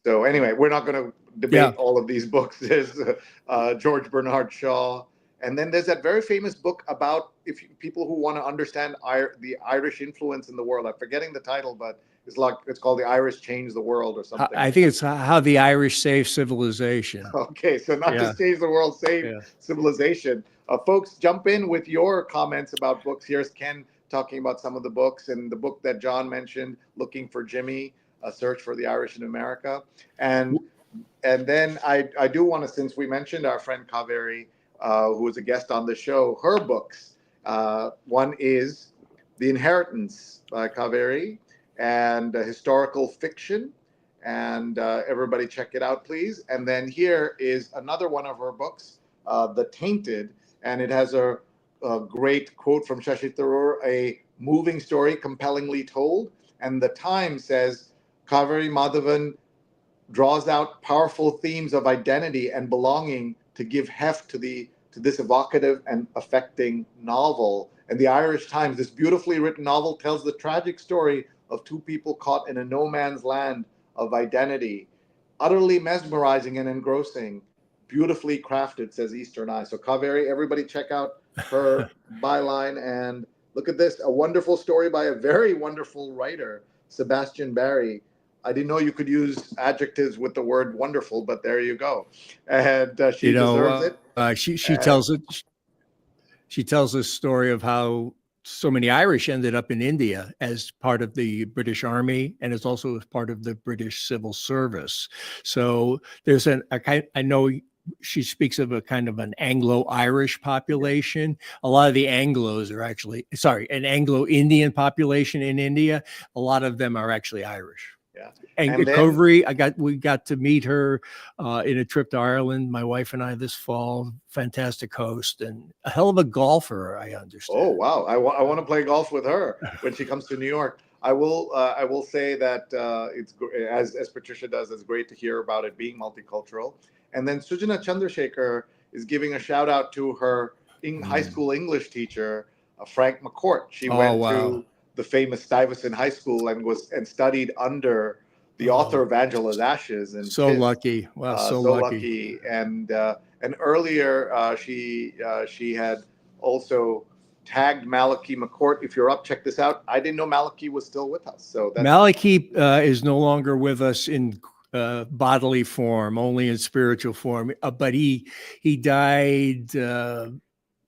So anyway, we're not going to debate all of these books. There's George Bernard Shaw. And then there's that very famous book about people who want to understand the Irish influence in the world. I'm forgetting the title, but it's called The Irish Change the World or something. I think it's How the Irish Save Civilization. Okay, so not just change the world, save civilization. Folks, jump in with your comments about books. Here's Ken talking about some of the books, and the book that John mentioned, Looking for Jimmy, A Search for the Irish in America. And then I do want to, since we mentioned our friend Kaveri, who was a guest on the show, her books. One is The Inheritance by Kaveri, and historical fiction. And everybody check it out, please. And then here is another one of her books, The Tainted, and it has a great quote from Shashi Tharoor, a moving story compellingly told. And the Times says, Kaveri Madhavan draws out powerful themes of identity and belonging to give heft to this evocative and affecting novel. And the Irish Times, this beautifully written novel, tells the tragic story of two people caught in a no man's land of identity. Utterly mesmerizing and engrossing, beautifully crafted, says Eastern Eye. So Kaveri, everybody check out her byline, and look at this, a wonderful story by a very wonderful writer, Sebastian Barry. I didn't know you could use adjectives with the word wonderful, but there you go. And she deserves it. She tells it. She tells this story of how so many Irish ended up in India as part of the British Army, and it's also as part of the British Civil Service. So there's I know she speaks of a kind of an Anglo-Irish population. A lot of the Anglos are actually, an Anglo-Indian population in India. A lot of them are actually Irish. Yeah. And Kaveri, we got to meet her in a trip to Ireland, my wife and I, this fall. Fantastic host and a hell of a golfer, I understand. Oh wow! I want to play golf with her when she comes to New York. I will say that it's as Patricia does. It's great to hear about it being multicultural. And then Sujana Chandrasekhar is giving a shout out to her high school English teacher, Frank McCourt. She went to the famous Stuyvesant High School and studied under the author of Angela's Ashes. And so lucky. Wow, so lucky. And earlier she had also tagged Malachi McCourt. If you're up, check this out. I didn't know Malachi was still with us. So Malachi is no longer with us in bodily form, only in spiritual form. But he died,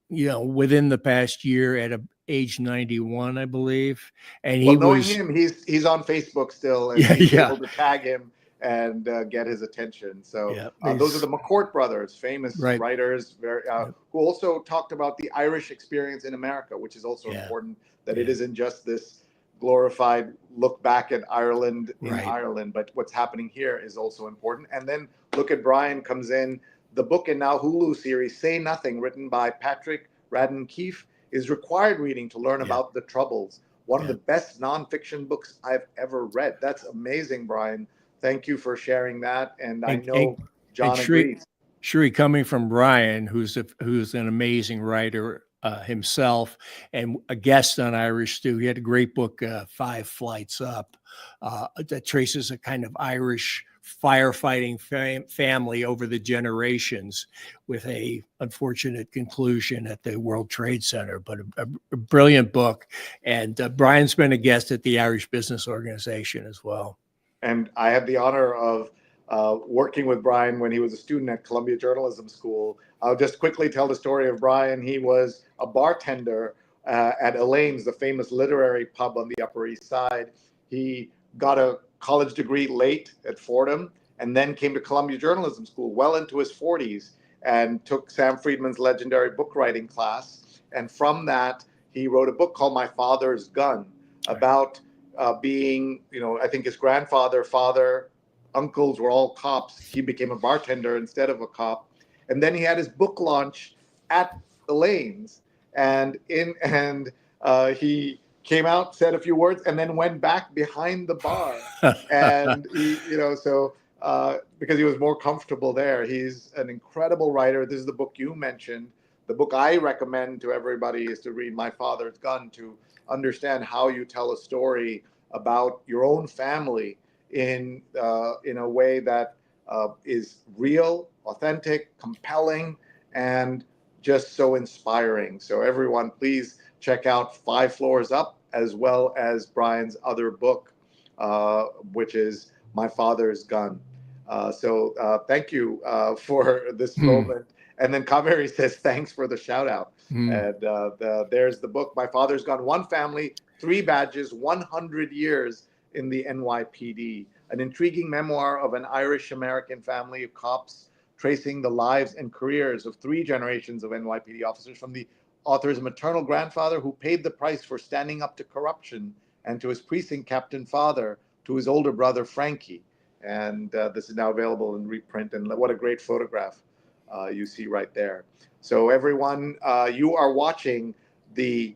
within the past year at age 91, I believe. And knowing him, he's on Facebook still, and he's able to tag him and get his attention. So those are the McCourt brothers, famous writers, who also talked about the Irish experience in America, which is also important, that it isn't just this glorified look back at Ireland in Ireland, but what's happening here is also important. And then look at Brian comes in. The book in now Hulu series, Say Nothing, written by Patrick Radden Keefe, is required reading to learn about the Troubles. One of the best nonfiction books I've ever read. That's amazing, Brian. Thank you for sharing that. And I know John agrees. Shri, coming from Brian, who's an amazing writer himself and a guest on Irish Stew. He had a great book, 5 Flights Up, that traces a kind of Irish firefighting family over the generations, with a unfortunate conclusion at the World Trade Center, but a brilliant book. And Brian's been a guest at the Irish Business Organization as well. And I had the honor of working with Brian when he was a student at Columbia Journalism School. I'll just quickly tell the story of Brian. He was a bartender at Elaine's, the famous literary pub on the Upper East Side. He got a college degree late at Fordham, and then came to Columbia Journalism School well into his 40s and took Sam Friedman's legendary book writing class. And from that, he wrote a book called My Father's Gun, about being, I think his grandfather, father, uncles were all cops. He became a bartender instead of a cop. And then he had his book launch at Elaine's, and he came out, said a few words, and then went back behind the bar. And because he was more comfortable there. He's an incredible writer. This is the book you mentioned. The book I recommend to everybody is to read My Father's Gun, to understand how you tell a story about your own family in a way that is real, authentic, compelling, and just so inspiring. So everyone, please check out 5 Floors Up, as well as Brian's other book, which is My Father's Gun. So thank you for this moment. And then Kaveri says, thanks for the shout out. And there's the book, My Father's Gun, 1 Family, 3 Badges, 100 Years in the NYPD, an intriguing memoir of an Irish-American family of cops tracing the lives and careers of 3 generations of NYPD officers from the author's maternal grandfather who paid the price for standing up to corruption, and to his precinct captain father, to his older brother Frankie. And this is now available in reprint. And what a great photograph you see right there. So everyone, you are watching the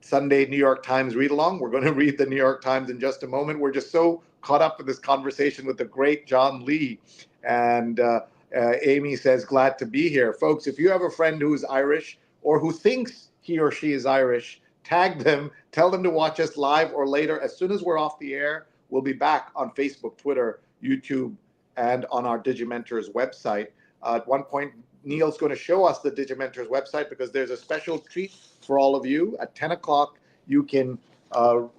Sunday New York Times read along. We're going to read the New York Times in just a moment. We're just so caught up in this conversation with the great John Lee. And Amy says, glad to be here. Folks, if you have a friend who is Irish or who thinks he or she is Irish, tag them, tell them to watch us live or later. As soon as we're off the air, we'll be back on Facebook, Twitter, YouTube, and on our Digimentors website. At one point, Neil's going to show us the Digimentors website because there's a special treat for all of you. At 10 o'clock, you can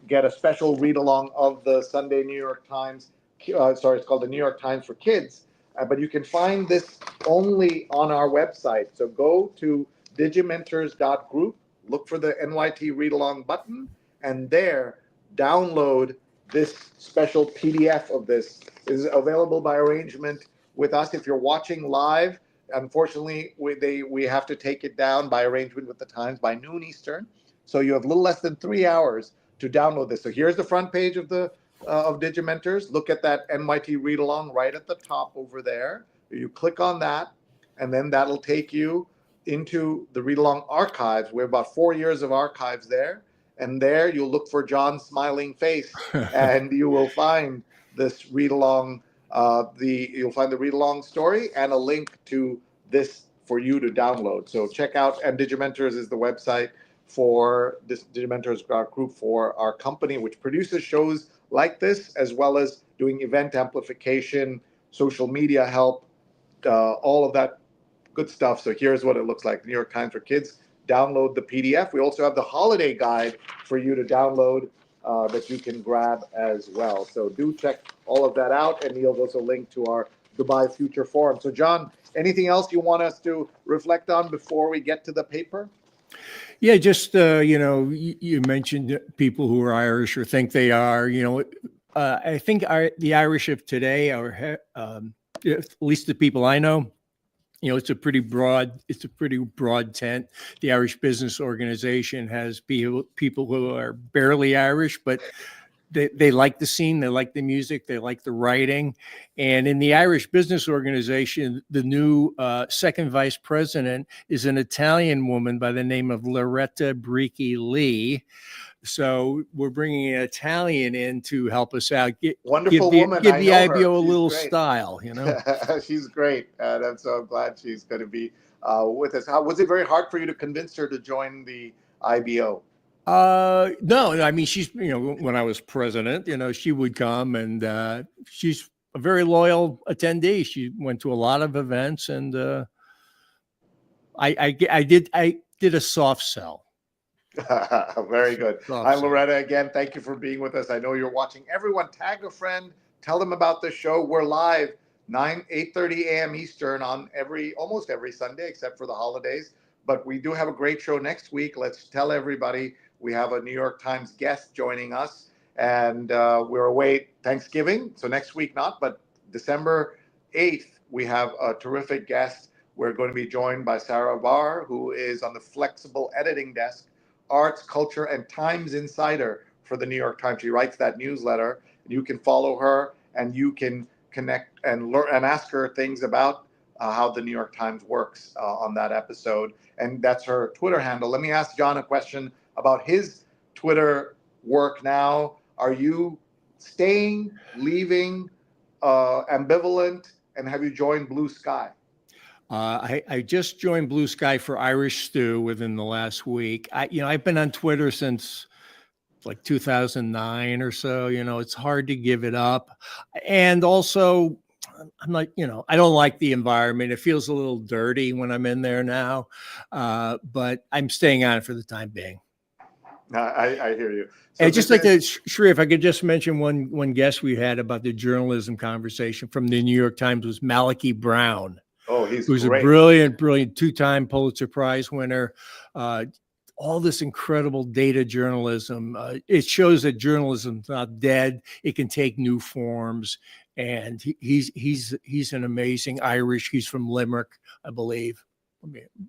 get a special read-along of the Sunday New York Times. It's called the New York Times for Kids. But you can find this only on our website. So go to digimentors.group, look for the NYT read-along button, and there, download this special PDF of this. It is available by arrangement with us. If you're watching live, unfortunately, we have to take it down by arrangement with the Times by noon Eastern. So you have a little less than 3 hours to download this. So here's the front page of the of Digimentors. Look at that NYT read along right at the top over there. You click on that, and then that'll take you into the read along archives. We have about 4 years of archives there. And there you'll look for John's smiling face, and you will find this read along. You'll find the read along story and a link to this for you to download. So check out, and Digimentors is the website for this Digimentors group for our company, which produces shows like this, as well as doing event amplification, social media help, all of that good stuff. So here's what it looks like: the New York Times for Kids. Download the PDF. We also have the holiday guide for you to download that you can grab as well. So do check all of that out. And Neil's also linked to our Dubai Future Forum. So John, anything else you want us to reflect on before we get to the paper? Yeah, just, you mentioned people who are Irish or think they are. I think the Irish of today are, at least the people I know, it's a pretty broad tent. The Irish Business Organization has people who are barely Irish, but they like the scene, they like the music, they like the writing. And in the Irish Business Organization, the new second vice president is an Italian woman by the name of Loretta Bricky Lee. So we're bringing an Italian in to help us out. Wonderful woman. Give the I know IBO her. a She's little great. style, She's great. And so I'm glad she's going to be with us. How was it very hard for you to convince her to join the IBO? No, I mean, she's, when I was president, she would come, and she's a very loyal attendee. She went to a lot of events, and I did a soft sell. Very good. Hi, Loretta. Again, thank you for being with us. I know you're watching. Everyone, tag a friend. Tell them about the show. We're live 8:30 a.m. Eastern on almost every Sunday, except for the holidays. But we do have a great show next week. Let's tell everybody we have a New York Times guest joining us, and we're away Thanksgiving. So next week, not, but December 8th, we have a terrific guest. We're going to be joined by Sarah Barr, who is on the flexible editing desk, arts, culture, and Times Insider for the New York Times. She writes that newsletter. You can follow her, and you can connect and learn and ask her things about how the New York Times works on that episode. And that's her Twitter handle. Let me ask John a question about his Twitter work now. Are you staying, leaving, ambivalent, and have you joined Blue Sky? I just joined Blue Sky for Irish Stew within the last week. I've been on Twitter since like 2009 or so. It's hard to give it up. And also, I'm like, I don't like the environment. It feels a little dirty when I'm in there now. But I'm staying on it for the time being. I hear you. So I'd just like to, Sheree, if I could just mention one guest we had about the journalism conversation from the New York Times was Malachi Brown. Oh, he's who's great. A brilliant two-time Pulitzer Prize winner. All this incredible data journalism. It shows that journalism's not dead. It can take new forms. And he's an amazing Irish. He's from Limerick, I believe.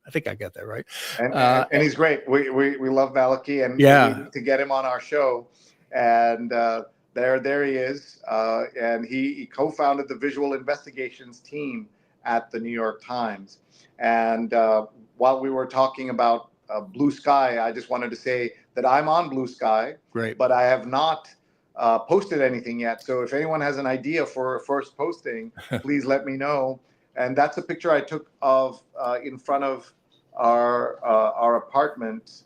I think I got that right. And he's great. We love Malachi, and Yeah. we need to get him on our show. And there he is. And he co-founded the visual investigations team at the New York Times. And while we were talking about Blue Sky, I just wanted to say that I'm on Blue Sky, Great. but I have not posted anything yet. So if anyone has an idea for a first posting, please let me know. And that's a picture I took of in front of our apartment.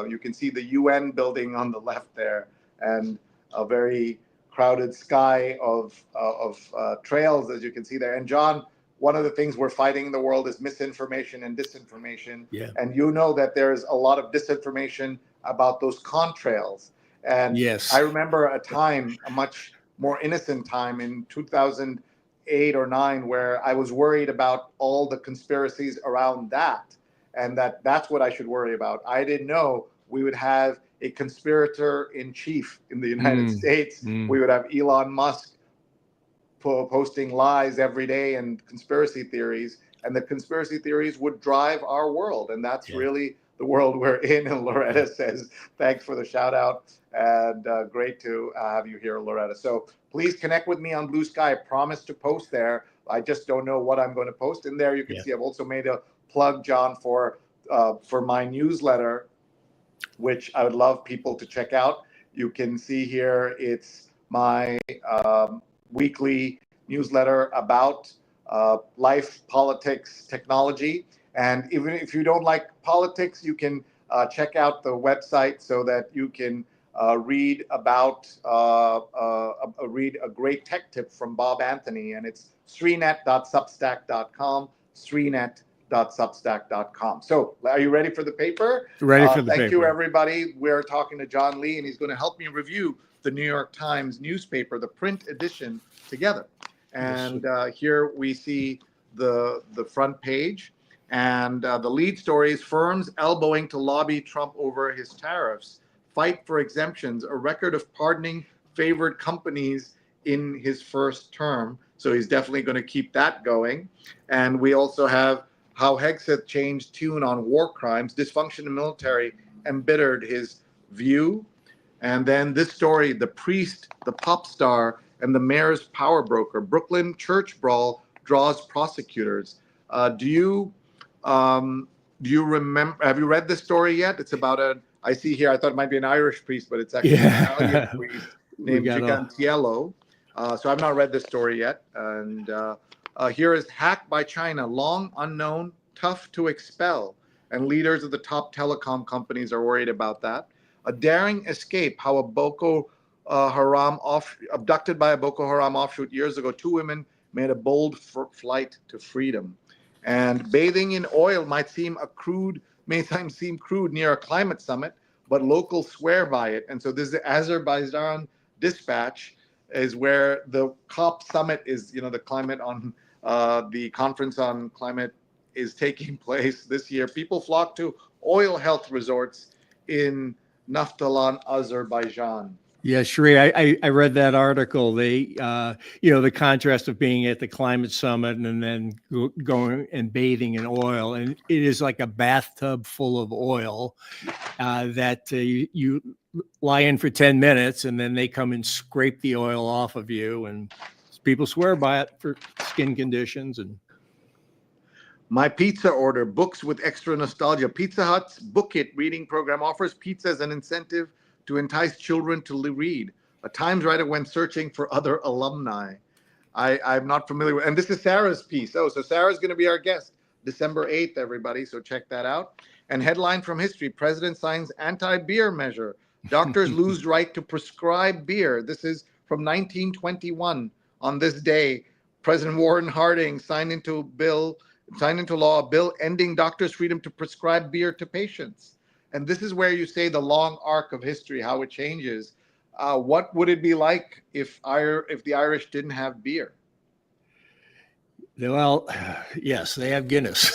You can see the UN building on the left there, and a very crowded sky of trails, as you can see there. And John, one of the things we're fighting in the world is misinformation and disinformation. Yeah. And you know that there's a lot of disinformation about those contrails. And Yes. I remember a time, a much more innocent time in 2008 or 9, where I was worried about all the conspiracies around that, and that's what I should worry about. I didn't know we would have a conspirator in chief in the United States. We would have Elon Musk posting lies every day and conspiracy theories, and the conspiracy theories would drive our world. And that's really the world we're in. And Loretta says, thanks for the shout out, and great to have you here, Loretta. So please connect with me on Blue Sky. I promise to post there. I just don't know what I'm going to post in there. You can see I've also made a plug, John, for my newsletter, which I would love people to check out. You can see here, it's my weekly newsletter about life, politics, technology. And even if you don't like politics, you can check out the website so that you can read about read a great tech tip from Bob Anthony, and it's srinet.substack.com, srinet.substack.com. So are you ready for the paper? Ready for the paper. Thank you, everybody. We're talking to John Lih, and he's going to help me review the New York Times newspaper, the print edition, together. And here we see the front page. And the lead story is firms elbowing to lobby Trump over his tariffs. Fight for exemptions, a record of pardoning favored companies in his first term. So he's definitely going to keep that going. And we also have how Hegseth changed tune on war crimes, dysfunction in military embittered his view. And then this story, the priest, the pop star, and the mayor's power broker, Brooklyn church brawl draws prosecutors. Do you remember, have you read this story yet? It's about I see here, I thought it might be an Irish priest, but it's actually an Italian priest named Gigantiello. So I've not read this story yet. And here is hacked by China, long unknown, tough to expel. And leaders of the top telecom companies are worried about that. A daring escape, how a Boko Haram abducted by a Boko Haram offshoot years ago, 2 women made a bold flight to freedom. And bathing in oil might seem crude near a climate summit, but locals swear by it. And so this is the Azerbaijan Dispatch, is where the COP summit is, the climate on the conference on climate is taking place this year. People flock to oil health resorts in Naftalan, Azerbaijan. Yeah, Sheree, I read that article. They, the contrast of being at the climate summit and then going and bathing in oil, and it is like a bathtub full of oil that you lie in for 10 minutes, and then they come and scrape the oil off of you, and people swear by it for skin conditions. And my pizza order, books with extra nostalgia. Pizza Hut's Book It reading program offers pizza as an incentive to entice children to read. A Times writer when searching for other alumni. I'm not familiar with, and this is Sarah's piece. So Sarah's going to be our guest December 8th, everybody. So check that out. And headline from history, President signs anti-beer measure. Doctors lose right to prescribe beer. This is from 1921. On this day, President Warren Harding signed into law a bill ending doctors' freedom to prescribe beer to patients. And this is where you say the long arc of history, how it changes. What would it be like if the Irish didn't have beer? Well, yes, they have Guinness.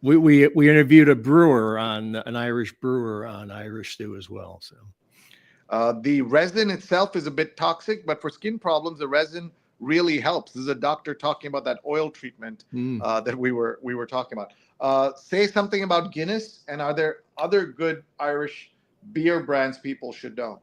We interviewed an Irish brewer on Irish Stew as well. So the resin itself is a bit toxic, but for skin problems, the resin really helps. This is a doctor talking about that oil treatment that we were talking about. Say something about Guinness, and are there other good Irish beer brands people should know?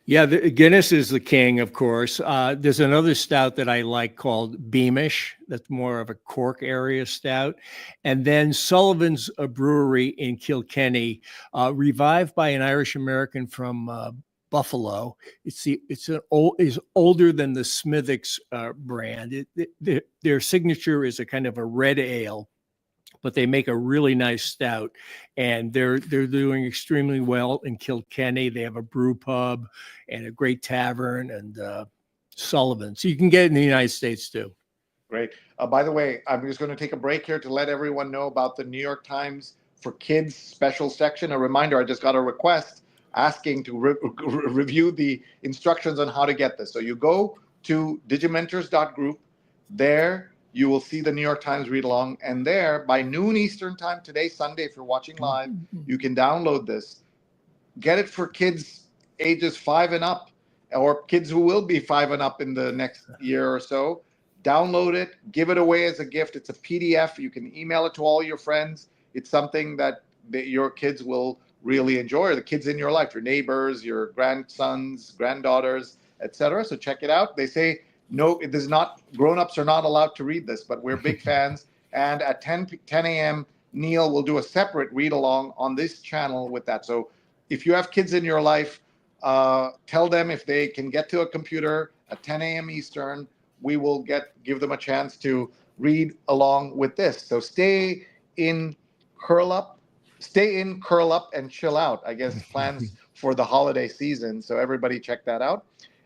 Yeah, Guinness is the king, of course. There's another stout that I like called Beamish. That's more of a Cork area stout. And then Sullivan's a brewery in Kilkenny, revived by an Irish American from Buffalo. It's older than the Smithwick's brand. Their signature is a kind of a red ale, but they make a really nice stout, and they're doing extremely well in Kilkenny. They have a brew pub and a great tavern, and Sullivan. So you can get it in the United States too. Great. By the way, I'm just going to take a break here to let everyone know about the New York Times for Kids special section. A reminder, I just got a request asking to review the instructions on how to get this. So you go to digimentors.group. There you will see the New York Times read along, and there by noon Eastern time today, Sunday, if you're watching live, you can download this. Get it for kids ages 5 and up, or kids who will be 5 and up in the next year or so. Download it, give it away as a gift. It's a PDF. You can email it to all your friends. It's something that your kids will really enjoy, or the kids in your life, your neighbors, your grandsons, granddaughters, etc. So check it out. They say no, it is not, grown-ups are not allowed to read this, but we're big fans. And at 10 a.m., Neil will do a separate read along on this channel with that. So if you have kids in your life, tell them if they can get to a computer at 10 a.m. Eastern, we will give them a chance to read along with this. So stay in, curl up, and chill out, I guess, plans for the holiday season. So everybody check that out.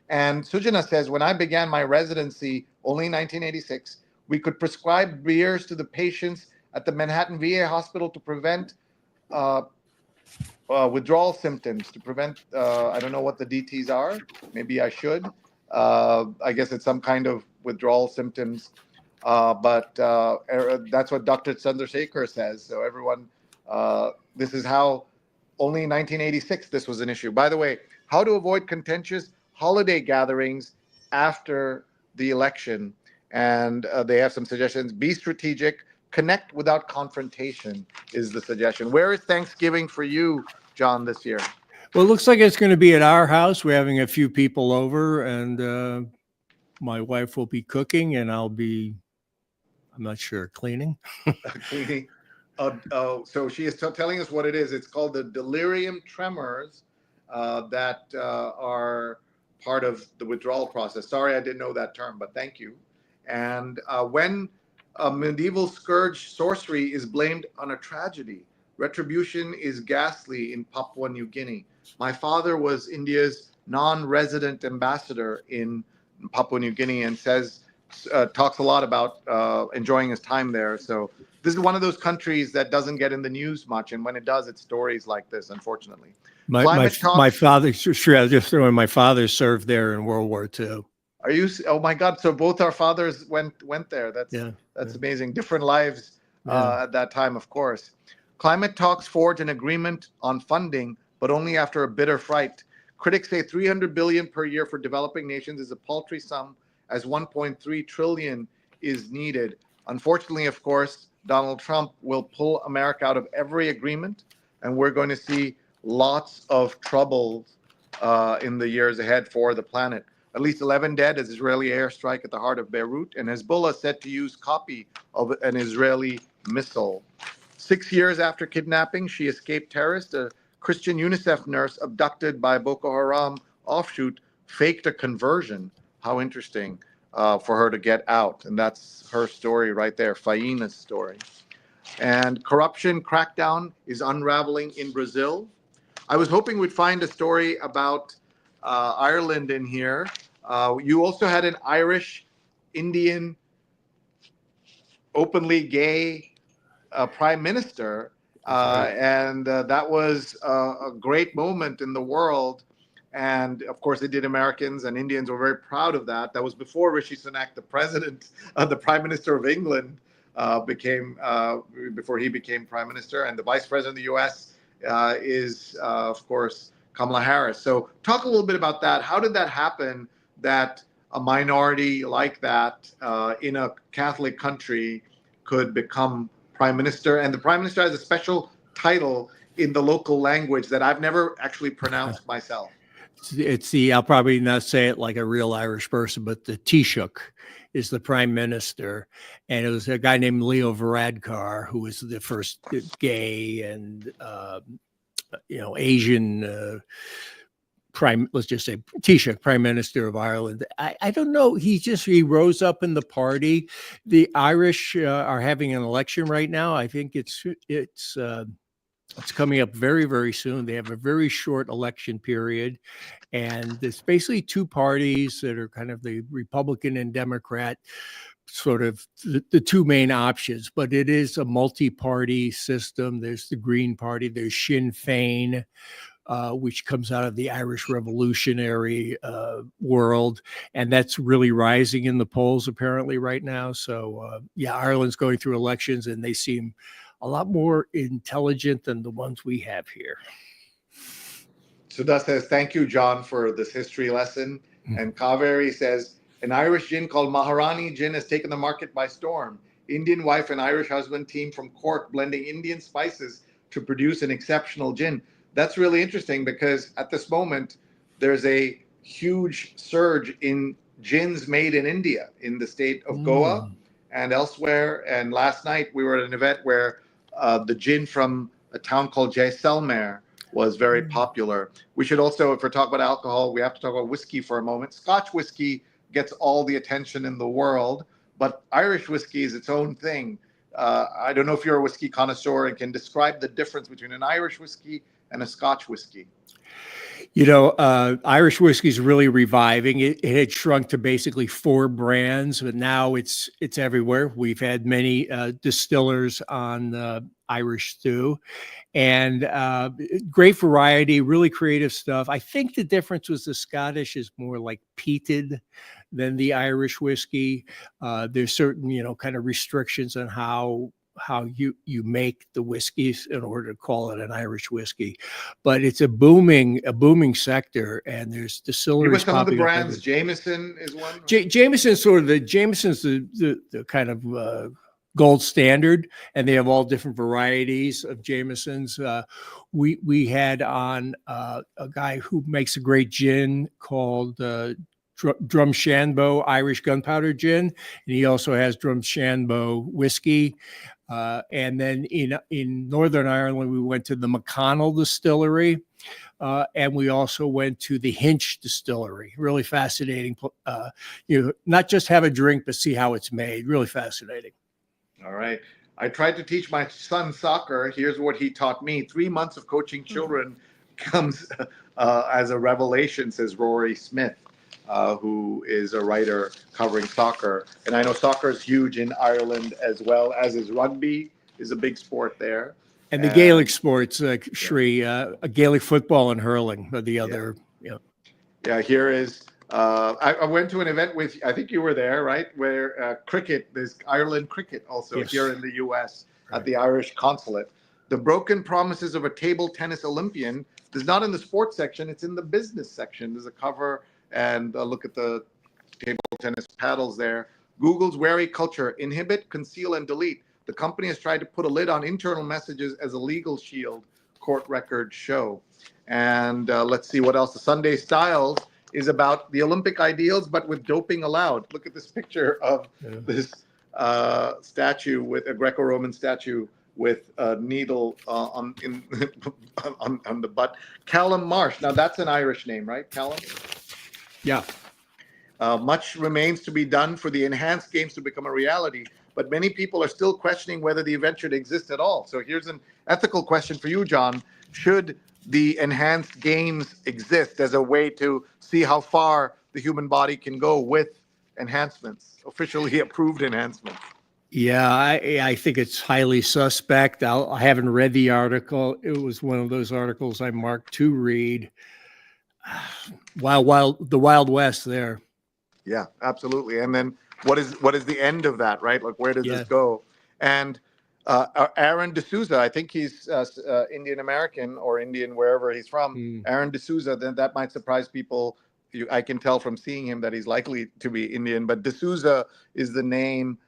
And Sujana says, when I began my residency, only in 1986, we could prescribe beers to the patients at the Manhattan VA hospital to prevent withdrawal symptoms, to prevent, I don't know what the DTs are. Maybe I should. I guess it's some kind of withdrawal symptoms. But that's what Dr. Chandrasekhar says. So everyone, this is how only in 1986 this was an issue. By the way, how to avoid contentious holiday gatherings after the election. And they have some suggestions. Be strategic, connect without confrontation is the suggestion. Where is Thanksgiving for you, John, this year? Well, it looks like it's going to be at our house. We're having a few people over, and my wife will be cooking, and I'll be, I'm not sure, cleaning. Cleaning. So she is telling us what it is. It's called the delirium tremors that are part of the withdrawal process. Sorry, I didn't know that term, but thank you. And when a medieval scourge sorcery is blamed on a tragedy, retribution is ghastly in Papua New Guinea. My father was India's non-resident ambassador in Papua New Guinea and talks a lot about enjoying his time there. So this is one of those countries that doesn't get in the news much, and when it does, it's stories like this, unfortunately. My father, sure, I was just throwing, my father served there in World War II. Are you? Oh my God! So both our fathers went there. That's amazing. Different lives at that time, of course. Climate talks forge an agreement on funding, but only after a bitter fight. Critics say $300 billion per year for developing nations is a paltry sum, as 1.3 trillion is needed. Unfortunately, of course, Donald Trump will pull America out of every agreement, and we're going to see lots of trouble in the years ahead for the planet. At least 11 dead as Israeli airstrike at the heart of Beirut, and Hezbollah said to use copy of an Israeli missile. 6 years after kidnapping, she escaped terrorists. A Christian UNICEF nurse abducted by Boko Haram offshoot faked a conversion. How interesting for her to get out. And that's her story right there, Faina's story. And corruption crackdown is unraveling in Brazil. I was hoping we'd find a story about Ireland in here. You also had an Irish, Indian, openly gay prime minister. And that was a great moment in the world. And of course, it did. Americans and Indians were very proud of that. That was before Rishi Sunak, the prime minister of England, before he became prime minister. And the vice president of the U.S. is, of course, Kamala Harris. So talk a little bit about that. How did that happen, that a minority like that in a Catholic country could become prime minister. And the prime minister has a special title in the local language that I've never actually pronounced myself. It's the, I'll probably not say it like a real Irish person, but the Taoiseach is the prime minister. And it was a guy named Leo Varadkar, who was the first gay and, Asian let's just say Taoiseach, Prime Minister of Ireland. I don't know. He rose up in the party. The Irish are having an election right now. I think it's coming up very, very soon. They have a very short election period. And it's basically two parties that are kind of the Republican and Democrat, sort of the two main options. But it is a multi-party system. There's the Green Party, there's Sinn Féin, which comes out of the Irish revolutionary world. And that's really rising in the polls apparently right now. So, Ireland's going through elections and they seem a lot more intelligent than the ones we have here. Sudha says, thank you, John, for this history lesson. And Kaveri says, an Irish gin called Maharani Gin has taken the market by storm. Indian wife and Irish husband team from Cork blending Indian spices to produce an exceptional gin. That's really interesting because at this moment, there's a huge surge in gins made in India, in the state of Goa and elsewhere. And last night we were at an event where the gin from a town called Jaisalmer was very popular. We should also, if we're talking about alcohol, we have to talk about whiskey for a moment. Scotch whiskey gets all the attention in the world, but Irish whiskey is its own thing. I don't know if you're a whiskey connoisseur and can describe the difference between an Irish whiskey and a Scotch whiskey. Irish whiskey is really reviving. It had shrunk to basically 4 brands, but now it's everywhere. We've had many distillers on Irish stew, and great variety, really creative stuff. I think the difference was the Scottish is more like peated than the Irish whiskey. There's certain, kind of restrictions on how you make the whiskeys in order to call it an Irish whiskey, but it's a booming sector, and there's distilleries. With some of the brands, Jameson is one. Jameson's the kind of gold standard, and they have all different varieties of Jamesons. We had on a guy who makes a great gin called Drumshanbo Irish Gunpowder Gin, and he also has Drumshanbo whiskey. And then in Northern Ireland, we went to the McConnell Distillery, and we also went to the Hinch Distillery. Really fascinating. Not just have a drink, but see how it's made. Really fascinating. All right. I tried to teach my son soccer. Here's what he taught me. 3 months of coaching children comes as a revelation, says Rory Smith, who is a writer covering soccer. And I know soccer is huge in Ireland as well, as is rugby is a big sport there. And the Gaelic sports, Shri, Gaelic football and hurling are the other. Yeah, here is, I went to an event with, I think you were there, right? Where cricket, there's Ireland cricket also here in the U.S. at the Irish consulate. The broken promises of a table tennis Olympian is not in the sports section, it's in the business section. There's a cover and look at the table tennis paddles there. Google's wary culture, inhibit, conceal, and delete. The company has tried to put a lid on internal messages as a legal shield, court records show. And let's see what else. The Sunday Styles is about the Olympic ideals, but with doping allowed. Look at this picture of this statue, with a Greco-Roman statue with a needle on the butt. Callum Marsh. Now that's an Irish name, right? Callum? Yeah. Much remains to be done for the enhanced games to become a reality, but many people are still questioning whether the event should exist at all. So here's an ethical question for you, John. Should the enhanced games exist as a way to see how far the human body can go with enhancements, officially approved enhancements? Yeah, I think it's highly suspect. I haven't read the article. It was one of those articles I marked to read. The Wild West there. Yeah, absolutely. And then what is the end of that, right? Like, where does this go? And Aaron D'Souza, I think he's Indian American or Indian, wherever he's from. Aaron D'Souza, then that might surprise people. I can tell from seeing him that he's likely to be Indian, but D'Souza is the name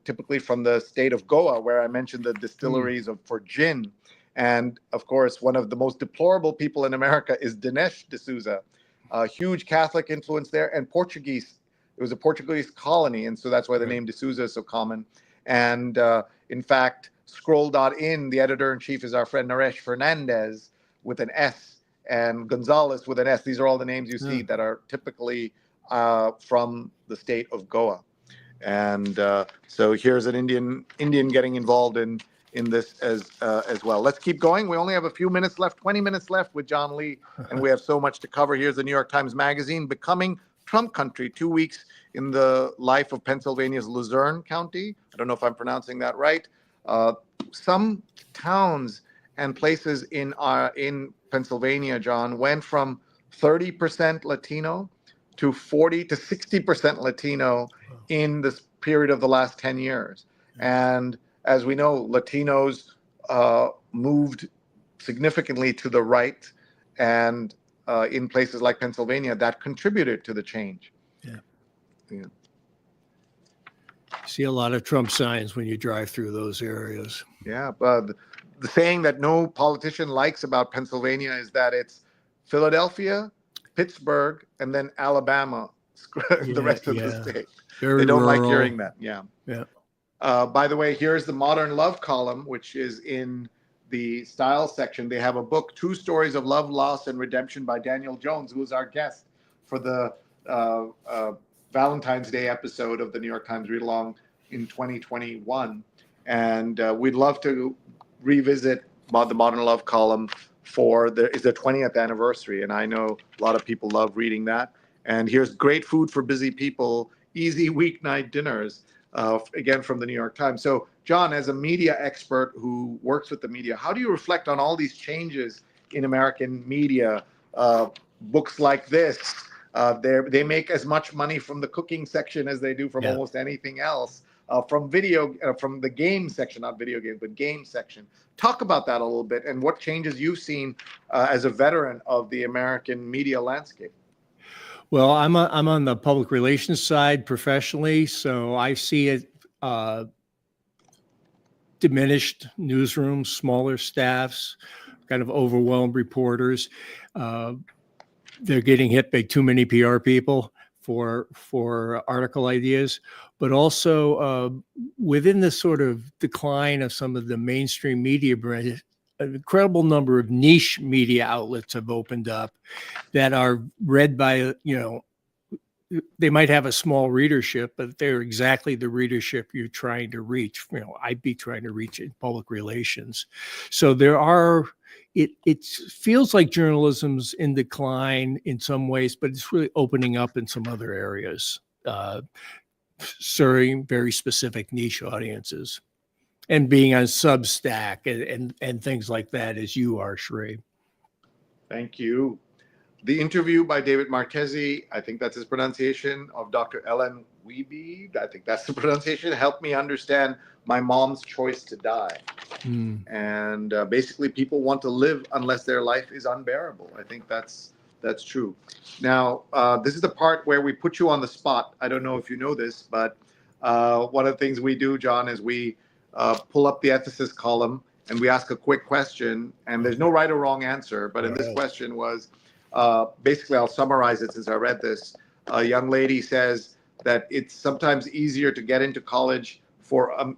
typically from the state of Goa, where I mentioned the distilleries for gin. And of course, one of the most deplorable people in America is Dinesh D'Souza, a huge Catholic influence there, and Portuguese. It was a Portuguese colony, and so that's why the name D'Souza is so common. And in fact, Scroll.in, the editor-in-chief is our friend Naresh Fernandez with an S, and Gonzalez with an S. These are all the names you see that are typically from the state of Goa. And so here's an Indian getting involved in this as well. Let's keep going. We only have a few minutes left, 20 minutes left with John Lih, and we have so much to cover. Here's the New York Times Magazine, Becoming Trump Country, 2 weeks in the life of Pennsylvania's Luzerne County. I don't know if I'm pronouncing that right. Some towns and places in Pennsylvania, John, went from 30% Latino to 40 to 60% Latino in this period of the last 10 years. And as we know, Latinos moved significantly to the right, and in places like Pennsylvania, that contributed to the change. Yeah. See a lot of Trump signs when you drive through those areas. Yeah, but the saying that no politician likes about Pennsylvania is that it's Philadelphia, Pittsburgh, and then Alabama, the rest of the state. They don't like hearing that. Yeah. By the way, here's the Modern Love column, which is in the style section. They have a book, True Stories of Love, Loss, and Redemption by Daniel Jones, who was our guest for the Valentine's Day episode of the New York Times Read Along in 2021. And we'd love to revisit the Modern Love column for their 20th anniversary. And I know a lot of people love reading that. And here's Great Food for Busy People, Easy Weeknight Dinners, again from the New York Times. So John, as a media expert who works with the media, how do you reflect on all these changes in American media? Books like this, they make as much money from the cooking section as they do from almost anything else. From the game section, not video games, but game section. Talk about that a little bit and what changes you've seen as a veteran of the American media landscape. Well, I'm on the public relations side professionally, so I see it diminished newsrooms, smaller staffs, kind of overwhelmed reporters. They're getting hit by too many PR people for article ideas, but also within the sort of decline of some of the mainstream media brands, an incredible number of niche media outlets have opened up that are read by, they might have a small readership, but they're exactly the readership you're trying to reach. I'd be trying to reach in public relations. So it feels like journalism's in decline in some ways, but it's really opening up in some other areas, serving very specific niche audiences and being on Substack and things like that, as you are, Shree. Thank you. The interview by David Marchesi, I think that's his pronunciation, of Dr. Ellen Wiebe, I think that's the pronunciation, helped me understand my mom's choice to die. And basically, people want to live unless their life is unbearable. I think that's true. Now, this is the part where we put you on the spot. I don't know if you know this, but one of the things we do, John, is we pull up the ethicist column and we ask a quick question. And there's no right or wrong answer. But in this question was, basically, I'll summarize it since I read this. A young lady says that it's sometimes easier to get into college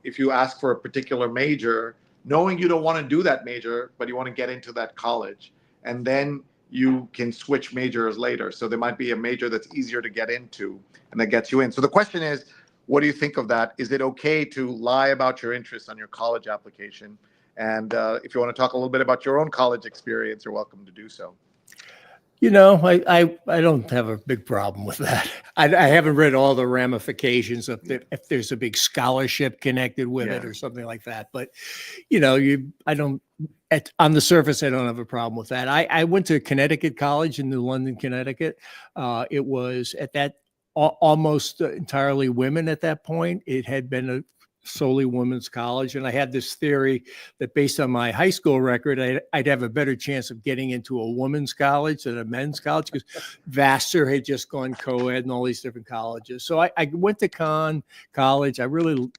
if you ask for a particular major, knowing you don't want to do that major, but you want to get into that college. And then you can switch majors later. So there might be a major that's easier to get into and that gets you in. So the question is, what do you think of that? Is it okay to lie about your interests on your college application? And if you want to talk a little bit about your own college experience, you're welcome to do so. I don't have a big problem with that. I haven't read all the ramifications of if there's a big scholarship connected with it or something like that. But, on the surface, I don't have a problem with that. I went to Connecticut College in New London, Connecticut. It was at that almost entirely women at that point. It had been solely women's college. And I had this theory that based on my high school record, I'd have a better chance of getting into a women's college than a men's college, because Vassar had just gone co-ed and all these different colleges. So I went to college. I really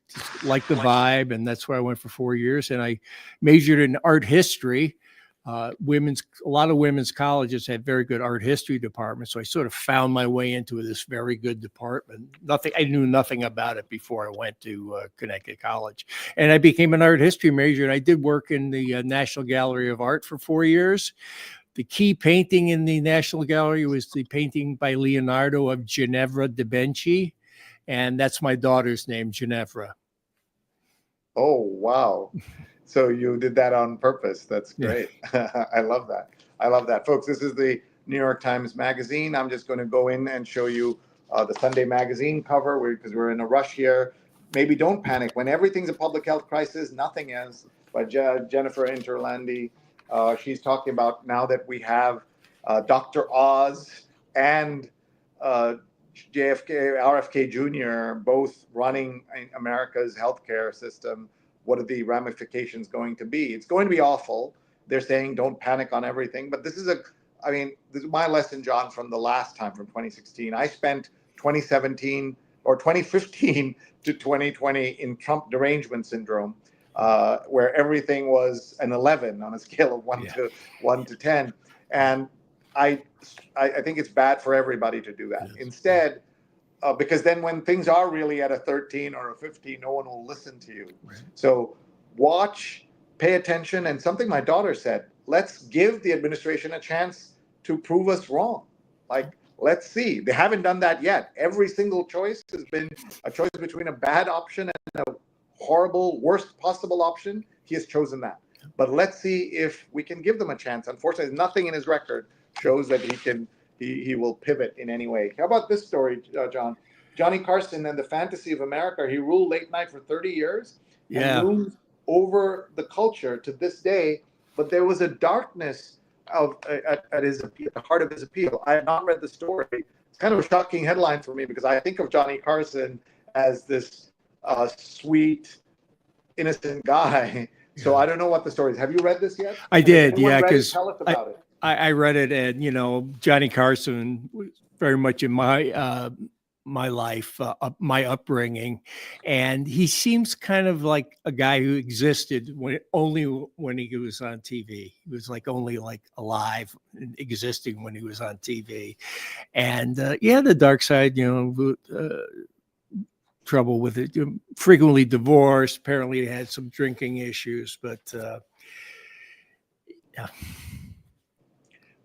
liked the vibe, and that's where I went for 4 years. And I majored in art history. A lot of women's colleges had very good art history departments. So I sort of found my way into this very good department. I knew nothing about it before I went to Connecticut College, and I became an art history major. And I did work in the National Gallery of Art for 4 years. The key painting in the National Gallery was the painting by Leonardo of Ginevra da Benci. And that's my daughter's name, Ginevra. Oh, wow. So you did that on purpose. That's great. Yeah. I love that. I love that. Folks, this is the New York Times Magazine. I'm just going to go in and show you the Sunday magazine cover because we're in a rush here. Maybe don't panic. When everything's a public health crisis, nothing is. By Jennifer Interlandi. She's talking about now that we have Dr. Oz and RFK Jr. both running America's healthcare system. What are the ramifications going to be? It's going to be awful. They're saying don't panic on everything. But this is my lesson, John, from the last time, from 2016. I spent 2017 or 2015 to 2020 in Trump derangement syndrome, where everything was an 11 on a scale of 1 to 10. And I think it's bad for everybody to do that. Yes. Instead, because then when things are really at a 13 or a 15, no one will listen to you. Right. So watch, pay attention. And something my daughter said, let's give the administration a chance to prove us wrong. Like, let's see. They haven't done that yet. Every single choice has been a choice between a bad option and a horrible, worst possible option. He has chosen that. But let's see if we can give them a chance. Unfortunately, nothing in his record shows that he will pivot in any way. How about this story, John? Johnny Carson and the Fantasy of America. He ruled late night for 30 years and looms over the culture to this day. But there was a darkness at the heart of his appeal. I have not read the story. It's kind of a shocking headline for me because I think of Johnny Carson as this sweet, innocent guy. So I don't know what the story is. Have you read this yet? I did, yeah. Because tell us about it. I read it, and Johnny Carson was very much in my my life, my upbringing, and he seems kind of like a guy who existed only when he was on TV. He was only alive and existing when he was on TV, and the dark side, trouble with it, frequently divorced. Apparently, he had some drinking issues, but yeah.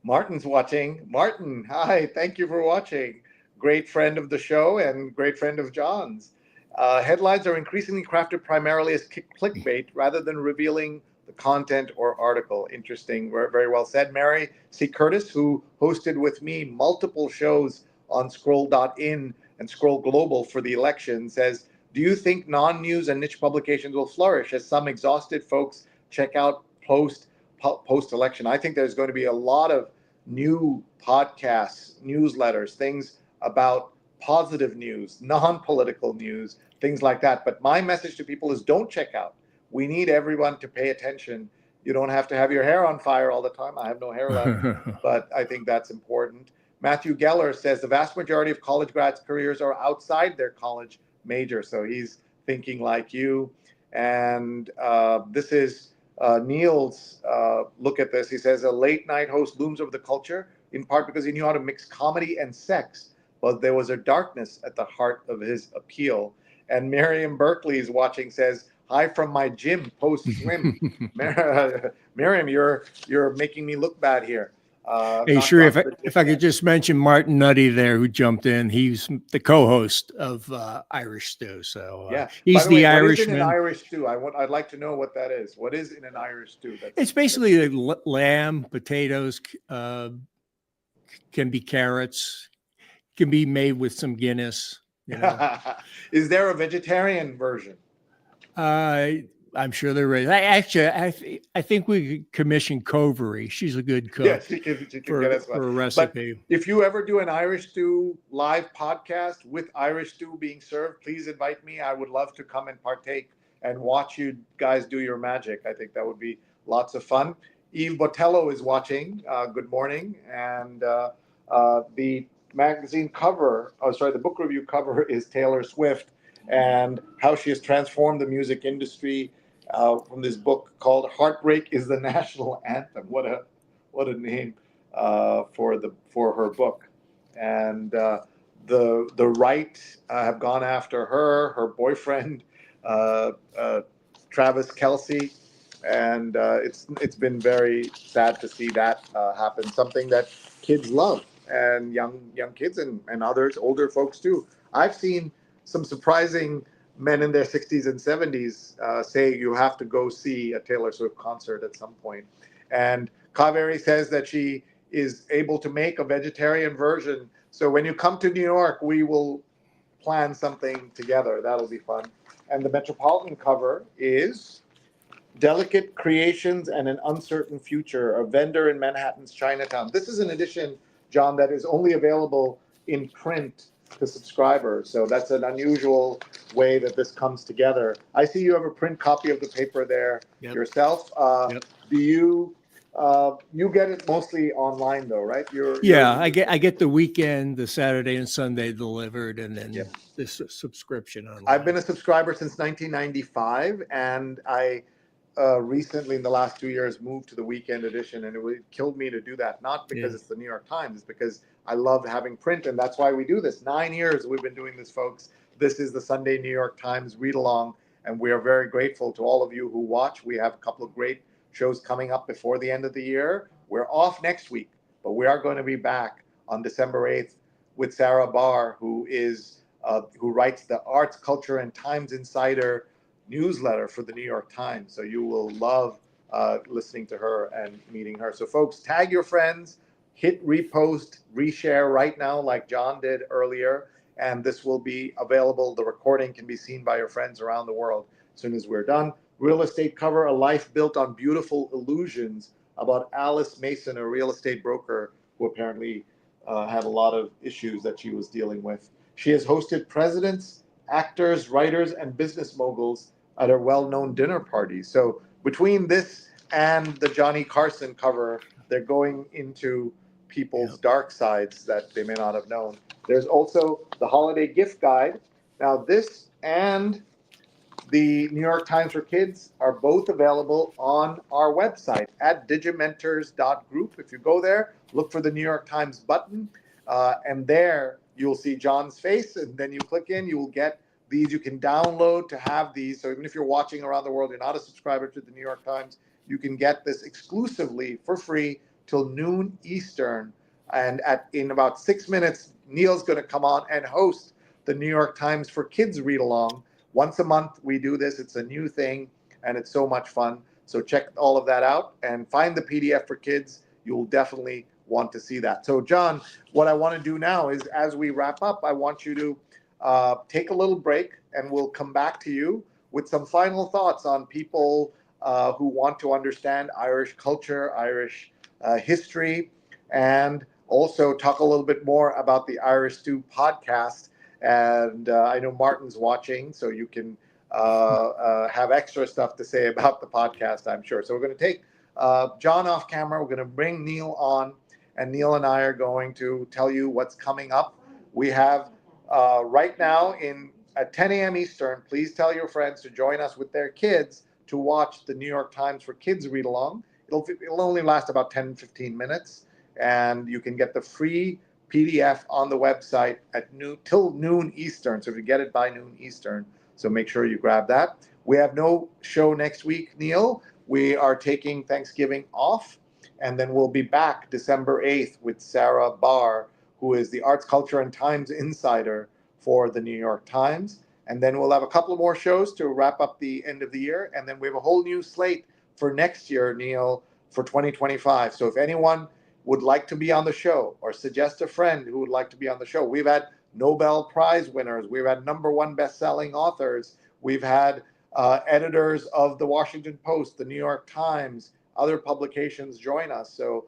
Martin's watching. Martin, hi, thank you for watching. Great friend of the show and great friend of John's. Headlines are increasingly crafted primarily as clickbait rather than revealing the content or article. Interesting, very well said. Mary C. Curtis, who hosted with me multiple shows on Scroll.in and Scroll Global for the election, says, do you think non-news and niche publications will flourish as some exhausted folks check out post-election? I think there's going to be a lot of new podcasts, newsletters, things about positive news, non-political news, things like that. But my message to people is don't check out. We need everyone to pay attention. You don't have to have your hair on fire all the time. I have no hair left, but I think that's important. Matthew Geller says the vast majority of college grads' careers are outside their college major. So he's thinking like you. And this is Neil's look at this. He says a late night host looms over the culture in part because he knew how to mix comedy and sex, but there was a darkness at the heart of his appeal. And Miriam Berkeley is watching, says, hi from my gym post swim. Miriam, you're making me look bad here. Hey, sure. If I could just mention Martin Nutty there, who jumped in. He's the co-host of Irish Stew. So he's the Irishman. What is in an Irish stew? I'd like to know what that is. What is in an Irish stew? It's basically lamb, potatoes, can be carrots, can be made with some Guinness. Is there a vegetarian version? I'm sure they're ready. I think we could commission Covery. She's a good cook. Yeah, she can get us one. For a But recipe. if you ever do an Irish Stew live podcast with Irish Stew being served, please invite me. I would love to come and partake and watch you guys do your magic. I think that would be lots of fun. Eve Botello is watching. Good morning. And the magazine cover, the book review cover is Taylor Swift and how she has transformed the music industry from this book called "Heartbreak is the National Anthem." What a name for her book. And the right have gone after her boyfriend Travis Kelce, and it's been very sad to see that happen. Something that kids love, and young kids and others, older folks too. I've seen some surprising men in their 60s and 70s say you have to go see a Taylor Swift concert at some point. And Kaveri says that she is able to make a vegetarian version. So when you come to New York, we will plan something together. That'll be fun. And the Metropolitan cover is Delicate Creations and an Uncertain Future, a vendor in Manhattan's Chinatown. This is an edition, John, that is only available in print to subscribers. So that's an unusual way that this comes together. I see you have a print copy of the paper there yourself. Yep. Do you get it mostly online though, right? I get the weekend, the Saturday and Sunday delivered, and then this subscription online. I've been a subscriber since 1995, and I recently in the last 2 years moved to the weekend edition, and it killed me to do that. Not because it's the New York Times, it's because I love having print, and that's why we do this. 9 years we've been doing this, folks. This is the Sunday New York Times read along, and we are very grateful to all of you who watch. We have a couple of great shows coming up before the end of the year. We're off next week, but we are going to be back on December 8th with Sarah Barr, who writes the Arts, Culture, and Times Insider newsletter for the New York Times. So you will love listening to her and meeting her. So folks, tag your friends, hit repost, reshare right now like John did earlier, and this will be available. The recording can be seen by your friends around the world as soon as we're done. Real estate cover, A Life Built on Beautiful Illusions, about Alice Mason, a real estate broker who apparently had a lot of issues that she was dealing with. She has hosted presidents, actors, writers, and business moguls at her well-known dinner parties. So between this and the Johnny Carson cover, they're going into people's dark sides that they may not have known. There's also the holiday gift guide. Now this and the New York Times for Kids are both available on our website at digimentors.group. If you go there, look for the New York Times button, and there you'll see John's face, and then you click in, you will get these. You can download to have these. So even if you're watching around the world, you're not a subscriber to the New York Times, you can get this exclusively for free till noon Eastern. And in about 6 minutes, Neil's going to come on and host the New York Times for Kids read along. Once a month, we do this. It's a new thing, and it's so much fun. So check all of that out and find the PDF for kids. You'll definitely want to see that. So, John, what I want to do now is, as we wrap up, I want you to take a little break, and we'll come back to you with some final thoughts on people who want to understand Irish culture, Irish history, and also talk a little bit more about the Irish Stew podcast. And I know Martin's watching, so you can have extra stuff to say about the podcast, I'm sure. So we're going to take John off camera. We're going to bring Neil on, and Neil and I are going to tell you what's coming up. We have right now at 10 a.m. Eastern, please tell your friends to join us with their kids to watch the New York Times for Kids read along. It'll only last about 10, 15 minutes, and you can get the free PDF on the website at till noon Eastern. So if you get it by noon Eastern, so make sure you grab that. We have no show next week, Neil. We are taking Thanksgiving off, and then we'll be back December 8th with Sarah Barr, who is the Arts, Culture, and Times Insider for the New York Times. And then we'll have a couple more shows to wrap up the end of the year. And then we have a whole new slate for next year, Neil, for 2025. So if anyone would like to be on the show or suggest a friend who would like to be on the show, we've had Nobel Prize winners. We've had #1 best-selling authors. We've had editors of the Washington Post, the New York Times, other publications join us. So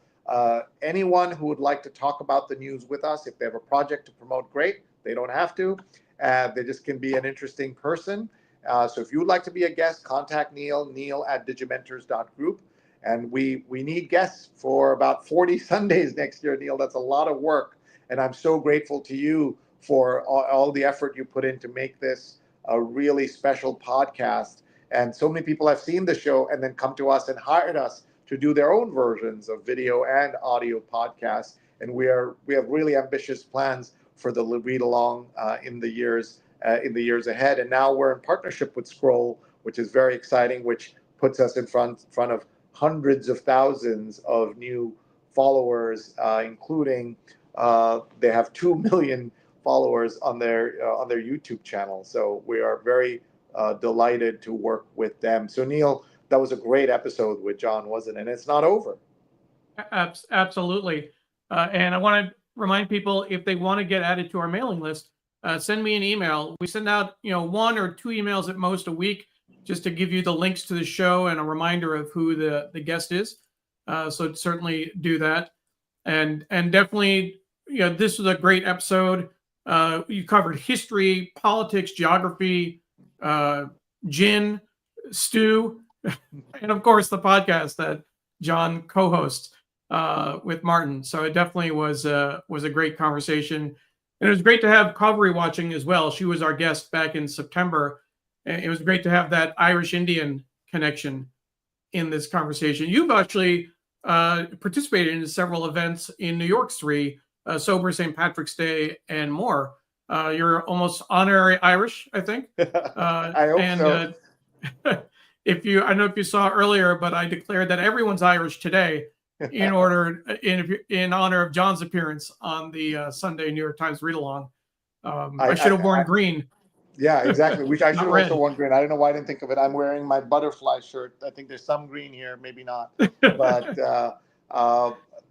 anyone who would like to talk about the news with us, if they have a project to promote, great. They don't have to. They just can be an interesting person. So if you would like to be a guest, contact Neil at Digimentors.group. And we need guests for about 40 Sundays next year, Neil. That's a lot of work. And I'm so grateful to you for all the effort you put in to make this a really special podcast. And so many people have seen the show and then come to us and hired us to do their own versions of video and audio podcasts. And we have really ambitious plans for the read along in the years ahead. And now we're in partnership with Scroll, which is very exciting, which puts us in front of hundreds of thousands of new followers, including they have 2 million followers on their YouTube channel. So we are very delighted to work with them. So Neil, that was a great episode with John, wasn't it? And it's not over. Absolutely. And I want to remind people, if they want to get added to our mailing list, send me an email. We send out 1 or 2 emails at most a week, just to give you the links to the show and a reminder of who the guest is. So certainly do that. And definitely, this was a great episode. You covered history, politics, geography, gin, stew, and of course the podcast that John co-hosts with Martin. So it definitely was a great conversation. And it was great to have Kaveri watching as well. She was our guest back in September. It was great to have that Irish-Indian connection in this conversation. You've actually participated in several events in New York, Sri, Sober St. Patrick's Day, and more. You're almost honorary Irish, I think. I hope so. I know if you saw earlier, but I declared that everyone's Irish today in honor of John's appearance on the Sunday New York Times Read Along. I should have worn green. Yeah, exactly. Which I should have red. also worn green. I don't know why I didn't think of it. I'm wearing my butterfly shirt. I think there's some green here, maybe not. But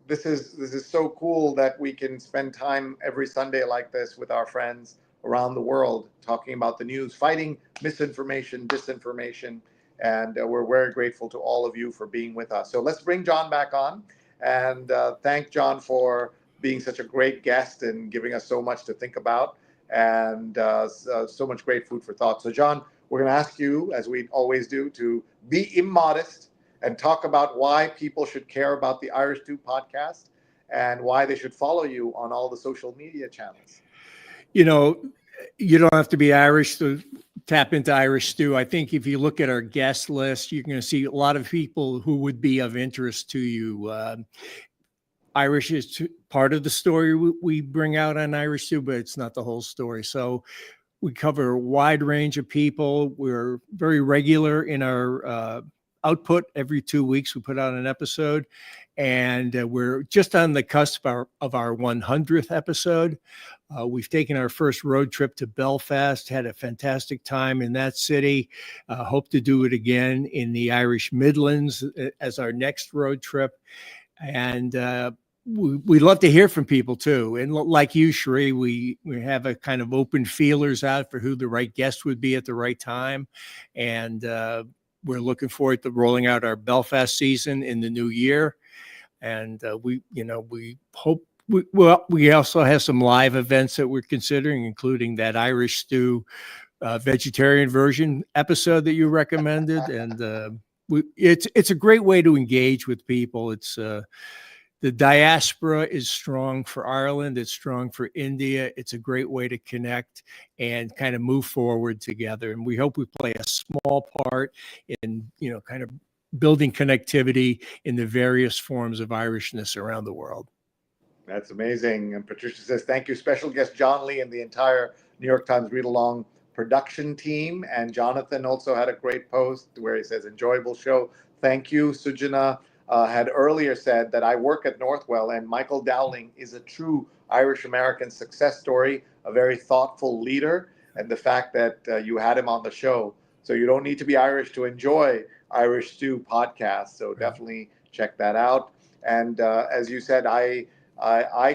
this is so cool that we can spend time every Sunday like this with our friends around the world, talking about the news, fighting misinformation, disinformation. And we're very grateful to all of you for being with us. So let's bring John back on and thank John for being such a great guest and giving us so much to think about. And so much great food for thought. So John, we're going to ask you, as we always do, to be immodest and talk about why people should care about the Irish Stew podcast and why they should follow you on all the social media channels. You don't have to be Irish to tap into Irish Stew. I think if you look at our guest list, you're going to see a lot of people who would be of interest to you. Irish is part of the story we bring out on Irish Stew, but it's not the whole story. So we cover a wide range of people. We're very regular in our output. Every 2 weeks, we put out an episode, and we're just on the cusp of our 100th episode. We've taken our first road trip to Belfast, had a fantastic time in that city. Hope to do it again in the Irish Midlands as our next road trip. And we love to hear from people too. And like you, Sheree, we have a kind of open feelers out for who the right guest would be at the right time. And we're looking forward to rolling out our Belfast season in the new year. And we hope we also have some live events that we're considering, including that Irish Stew vegetarian version episode that you recommended. And it's a great way to engage with people. It's the diaspora is strong for Ireland. It's strong for India. It's a great way to connect and kind of move forward together. And we hope we play a small part in, kind of building connectivity in the various forms of Irishness around the world. That's amazing. And Patricia says, thank you, special guest John Lih and the entire New York Times Read Along production team. And Jonathan also had a great post where he says, enjoyable show. Thank you. Sujana had earlier said that I work at Northwell, and Michael Dowling is a true Irish-American success story, a very thoughtful leader, and the fact that you had him on the show. So you don't need to be Irish to enjoy Irish Stew podcast. So definitely check that out. And as you said, I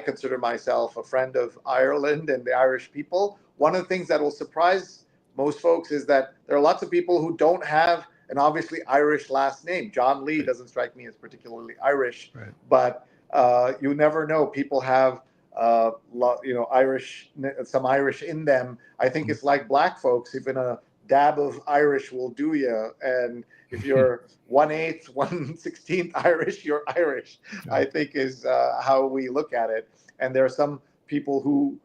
consider myself a friend of Ireland and the Irish people. One of the things that will surprise most folks is that there are lots of people who don't have an obviously Irish last name. John Lih doesn't strike me as particularly Irish, Right. but you never know. People have Irish, some Irish in them. I think it's like black folks. Even a dab of Irish will do you. And if you're 1/8, 1/16 Irish, you're Irish, I think is how we look at it. And there are some people who,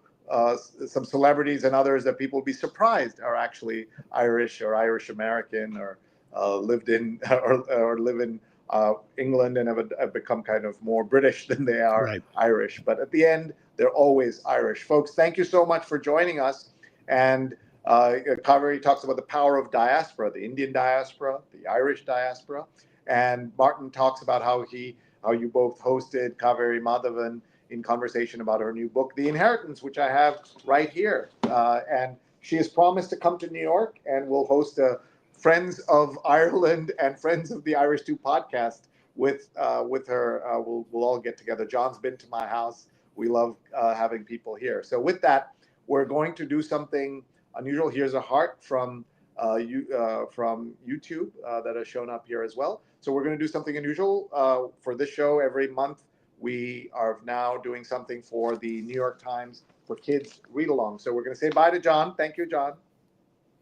some celebrities and others that people would be surprised are actually Irish or Irish American, or lived in or live in England and have become kind of more British than they are Right. Irish. But at the end, they're always Irish. Folks, thank you so much for joining us. And Kaveri talks about the power of diaspora, the Indian diaspora, the Irish diaspora. And Martin talks about how you both hosted Kaveri Madhavan in conversation about her new book, The Inheritance, which I have right here. And she has promised to come to New York, and we'll host a Friends of Ireland and Friends of the Irish Stew podcast with her. We'll all get together. John's been to my house. We love having people here. So with that, we're going to do something unusual. Here's a heart from YouTube that has shown up here as well. So we're going to do something unusual for this show. Every month, we are now doing something for the New York Times for Kids read along. So we're going to say bye to John. Thank you, John.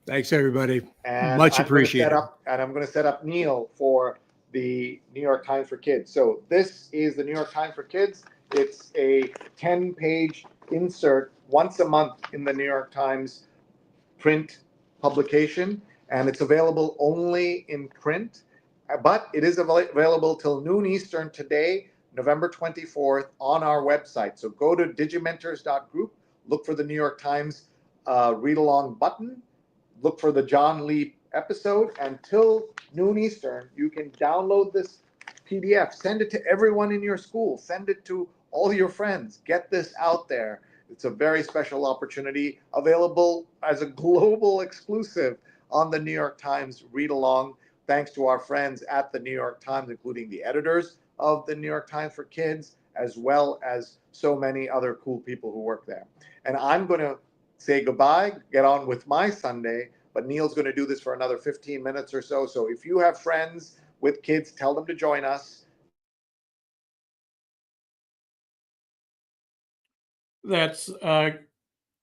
Thanks, everybody. And Much appreciated. I'm going to set up Neil for the New York Times for Kids. So this is the New York Times for Kids. It's a 10-page insert once a month in the New York Times print publication, and it's available only in print, but it is available till noon Eastern today, November 24th, on our website. So go to digimentors.group, look for the New York Times read along button, look for the John Lih episode, and till noon Eastern, you can download this PDF, send it to everyone in your school, send it to all your friends, get this out there. It's a very special opportunity, available as a global exclusive on the New York Times read along, thanks to our friends at the New York Times, including the editors of the New York Times for Kids, as well as so many other cool people who work there. And I'm going to say goodbye, get on with my Sunday, but Neil's going to do this for another 15 minutes or so. So if you have friends with kids, tell them to join us. That's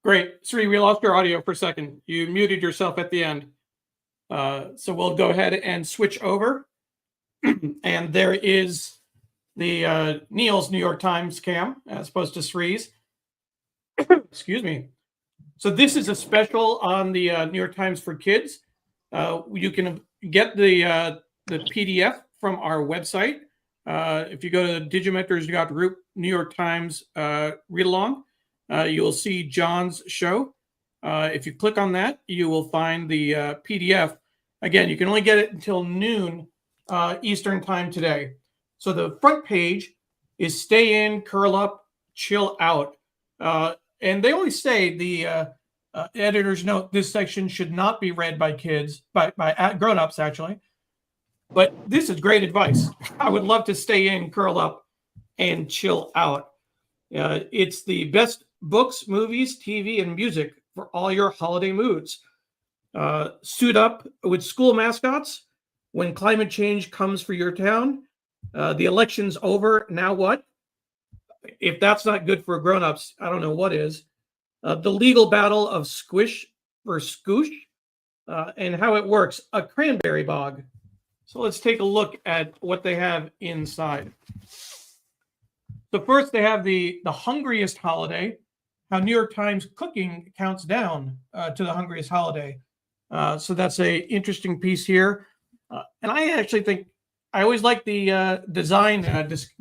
great. Sri, we lost your audio for a second. You muted yourself at the end. So we'll go ahead and switch over. And there is the Neil's New York Times cam as opposed to Sri's. Excuse me. So this is a special on the New York Times for Kids. You can get the PDF from our website. If you go to Digimentors.group, New York Times read along, you'll see John's show. If you click on that, you will find the PDF. Again, you can only get it until noon Eastern time today. So the front page is stay in, curl up, chill out. And they always say the editors note this section should not be read by kids, by grown-ups actually. But this is great advice. I would love to stay in, curl up, and chill out. It's the best books, movies, TV, and music for all your holiday moods. Suit up with school mascots when climate change comes for your town. The election's over. Now what? If that's not good for grown-ups, I don't know what is. The legal battle of squish versus scoosh, and how it works. A cranberry bog. So let's take a look at what they have inside. So first they have the hungriest holiday, how New York Times cooking counts down to the hungriest holiday. So that's a interesting piece here. And I actually think, I always like the design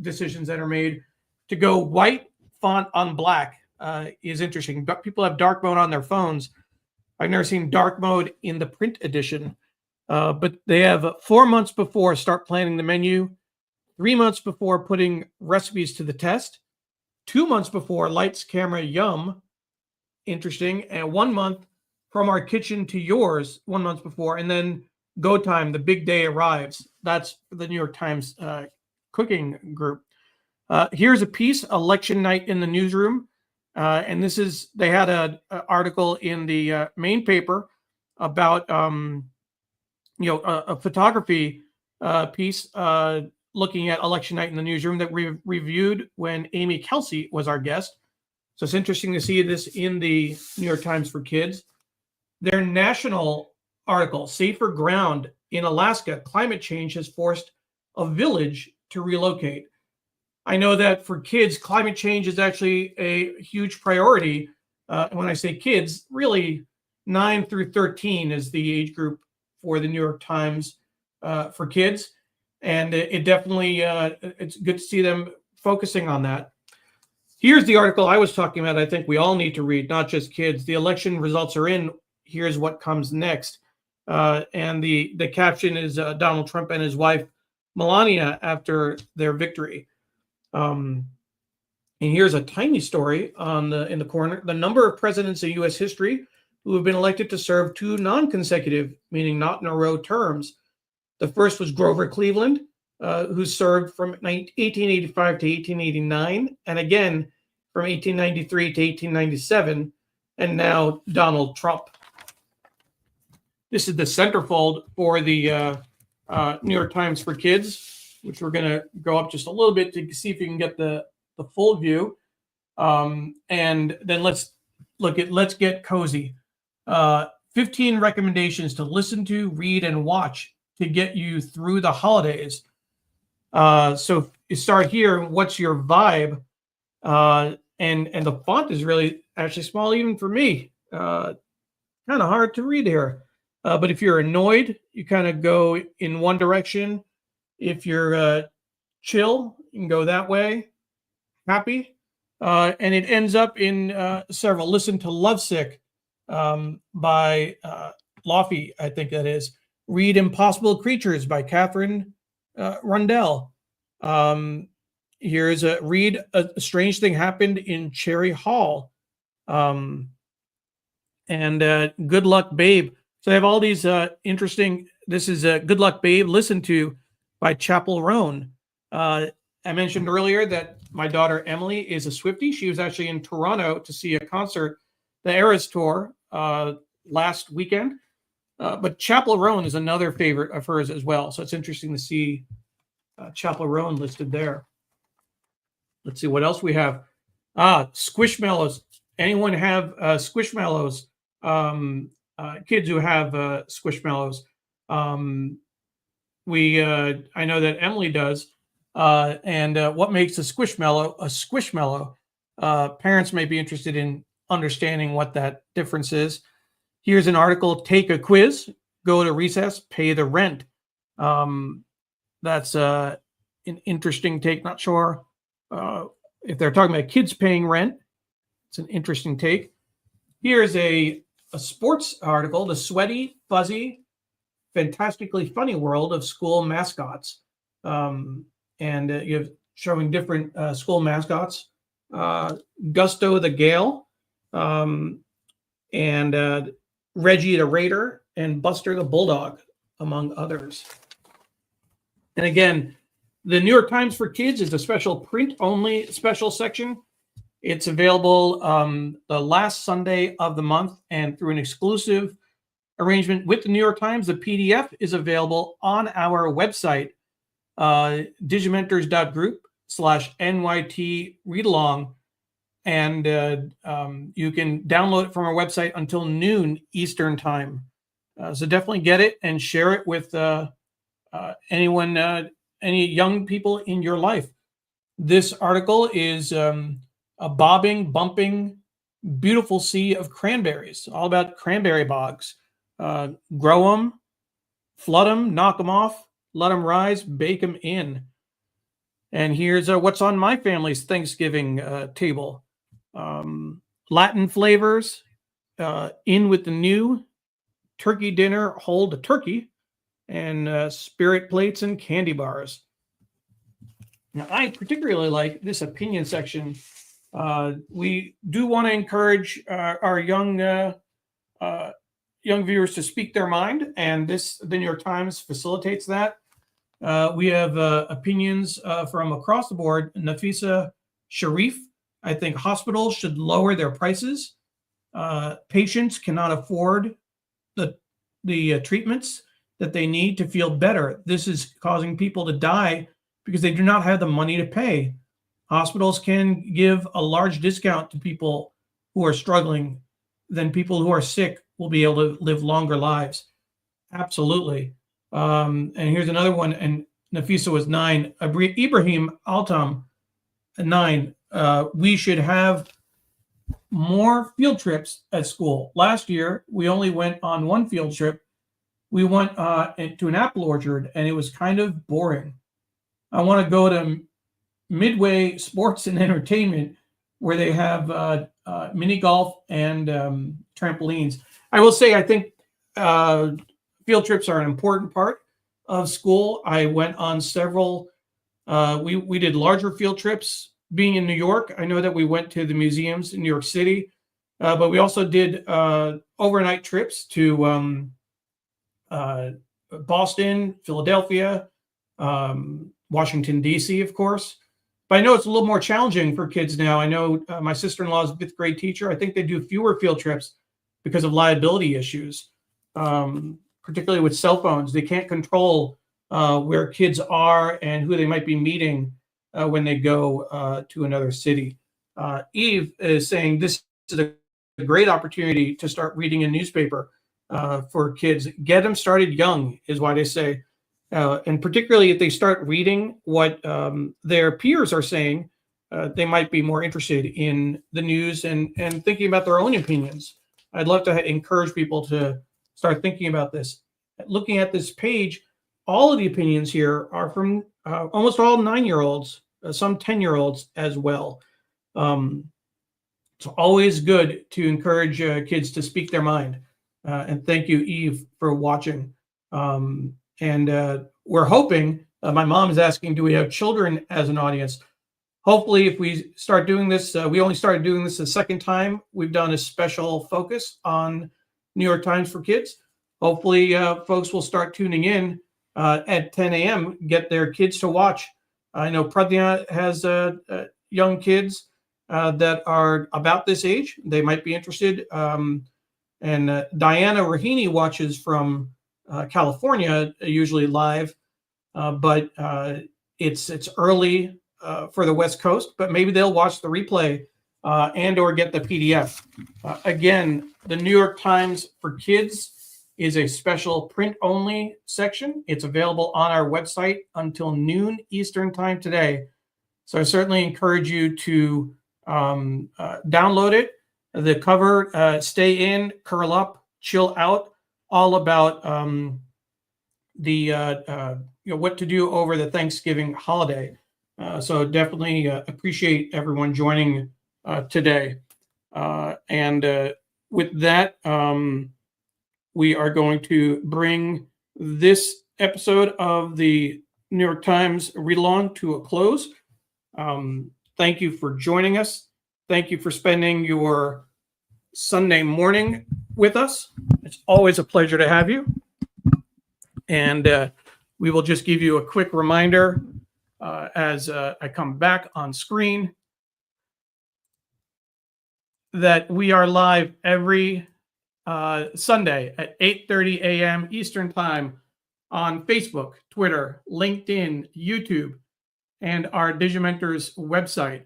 decisions that are made. To go white font on black is interesting. But people have dark mode on their phones. I've never seen dark mode in the print edition. But they have 4 months before start planning the menu, 3 months before putting recipes to the test, 2 months before lights, camera, yum, interesting, and 1 month from our kitchen to yours, 1 month before, and then go time, the big day arrives. That's the New York Times cooking group. Here's a piece, election night in the newsroom. And this is, they had an article in the main paper about a photography piece looking at election night in the newsroom that we reviewed when Amy Kelsey was our guest. So it's interesting to see this in the New York Times for Kids. Their national article, Safer Ground in Alaska, Climate Change Has Forced a Village to Relocate. I know that for kids, climate change is actually a huge priority. When I say kids, really 9 through 13 is the age group for the New York Times for Kids. And it definitely, it's good to see them focusing on that. Here's the article I was talking about. I think we all need to read, not just kids. The election results are in. Here's what comes next. And the caption is Donald Trump and his wife, Melania, after their victory. And here's a tiny story in the corner. The number of presidents in U.S. history who have been elected to serve 2 non-consecutive, meaning not in a row, terms. The first was Grover Cleveland, who served from 1885 to 1889, and again from 1893 to 1897, and now Donald Trump. This is the centerfold for the New York Times for Kids, which we're going to go up just a little bit to see if you can get the full view. And then let's get cozy. 15 recommendations to listen to, read, and watch to get you through the holidays. So you start here. What's your vibe? And the font is really actually small, even for me. Kind of hard to read here. But if you're annoyed, you kind of go in one direction. If you're chill, you can go that way. Happy. And it ends up in several. Listen to Lovesick by Laufey, I think that is. Read Impossible Creatures by Catherine Rundell. Here's read A Strange Thing Happened in Cherry Hall. And Good Luck Babe. So I have all these interesting, this is Good Luck Babe, listened to by Chapel Roan. I mentioned earlier that my daughter Emily is a Swiftie. She was actually in Toronto to see a concert, the Eras Tour, last weekend. But Chapel Roan is another favorite of hers as well. So it's interesting to see Chapel Roan listed there. Let's see what else we have. Squishmallows. Anyone have Squishmallows? Kids who have Squishmallows. I know that Emily does. And what makes a Squishmallow? Parents may be interested in understanding what that difference is. Here's an article, Take a Quiz, Go to Recess, Pay the Rent. That's an interesting take. Not sure if they're talking about kids paying rent. It's an interesting take. Here's a sports article, The Sweaty, Fuzzy, Fantastically Funny World of School Mascots. And you have showing different school mascots. Gusto the Gale, and Reggie the Raider, and Buster the Bulldog, among others. And again, the New York Times for Kids is a special print-only special section. It's available the last Sunday of the month, and through an exclusive arrangement with the New York Times, the PDF is available on our website, digimentors.group/NYTReadalong. And you can download it from our website until noon Eastern time. So definitely get it and share it with anyone, any young people in your life. This article is a bobbing, bumping, beautiful sea of cranberries, all about cranberry bogs. Grow them, flood them, knock them off, let them rise, bake them in. And here's what's on my family's Thanksgiving table. Latin flavors, in with the new, turkey dinner, hold a turkey, and spirit plates and candy bars. Now, I particularly like this opinion section. We do want to encourage our young viewers to speak their mind, and the New York Times facilitates that. We have opinions from across the board. Nafisa Sharif, I think hospitals should lower their prices. Patients cannot afford the the treatments that they need to feel better. This is causing people to die because they do not have the money to pay. Hospitals can give a large discount to people who are struggling. Then people who are sick will be able to live longer lives. Absolutely. And here's another one. And Nafisa was 9. Ibrahim Altam, 9. We should have more field trips at school. Last year, we only went on one field trip. We went to an apple orchard, and it was kind of boring. I want to go to Midway Sports and Entertainment, where they have mini golf and trampolines. I will say, I think field trips are an important part of school. I went on several. We did larger field trips. Being in New York, I know that we went to the museums in New York City, but we also did overnight trips to Boston, Philadelphia, Washington, D.C., of course. But I know it's a little more challenging for kids now. I know my sister-in-law is a 5th grade teacher. I think they do fewer field trips because of liability issues, particularly with cell phones. They can't control where kids are and who they might be meeting when they go to another city. Eve is saying this is a great opportunity to start reading a newspaper for kids. Get them started young is why they say. And particularly if they start reading what their peers are saying, they might be more interested in the news and thinking about their own opinions. I'd love to encourage people to start thinking about this. Looking at this page, all of the opinions here are from almost all 9-year-olds, some 10-year-olds as well. It's always good to encourage kids to speak their mind. And thank you, Eve, for watching. And we're hoping, my mom is asking, do we have children as an audience? Hopefully, if we start doing this, we only started doing this the 2nd time. We've done a special focus on New York Times for Kids. Hopefully, folks will start tuning in at 10 a.m., get their kids to watch. I know Pradnya has young kids that are about this age. They might be interested. And Diana Rahini watches from California, usually live, but it's early for the West Coast, but maybe they'll watch the replay and or get the PDF. Again, the New York Times for Kids is a special print-only section. It's available on our website until noon Eastern time today. So I certainly encourage you to download it. The cover, stay in, curl up, chill out, all about what to do over the Thanksgiving holiday. So definitely appreciate everyone joining today. And with that, we are going to bring this episode of the New York Times Read Along to a close. Thank you for joining us. Thank you for spending your Sunday morning with us. It's always a pleasure to have you. And we will just give you a quick reminder as I come back on screen that we are live every Sunday at 8:30 a.m. Eastern Time on Facebook, Twitter, LinkedIn, YouTube, and our Digimentors website.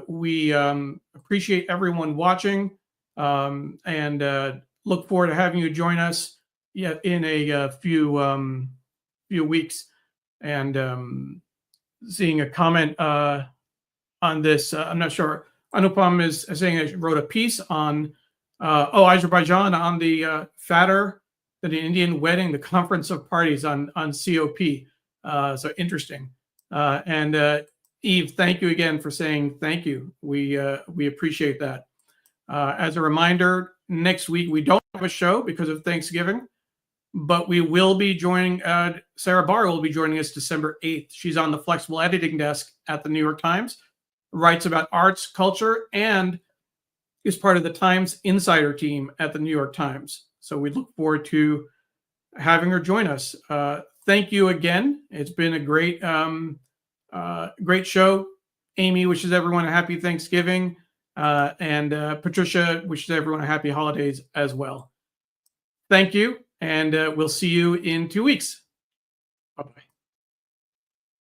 We appreciate everyone watching and look forward to having you join us in a few weeks. And seeing a comment on this, I'm not sure. Anupam is saying I wrote a piece on Azerbaijan on the FATR, the Indian wedding, the Conference of Parties on COP. So interesting. And Eve, thank you again for saying thank you. We appreciate that. As a reminder, next week we don't have a show because of Thanksgiving, but we will be joining, Sarah Barr will be joining us December 8th. She's on the flexible editing desk at the New York Times, writes about arts, culture, and is part of the Times Insider team at the New York Times. So we look forward to having her join us. Thank you again. It's been a great, great show. Amy wishes everyone a happy Thanksgiving. And Patricia wishes everyone a happy holidays as well. Thank you. And we'll see you in 2 weeks. Bye-bye.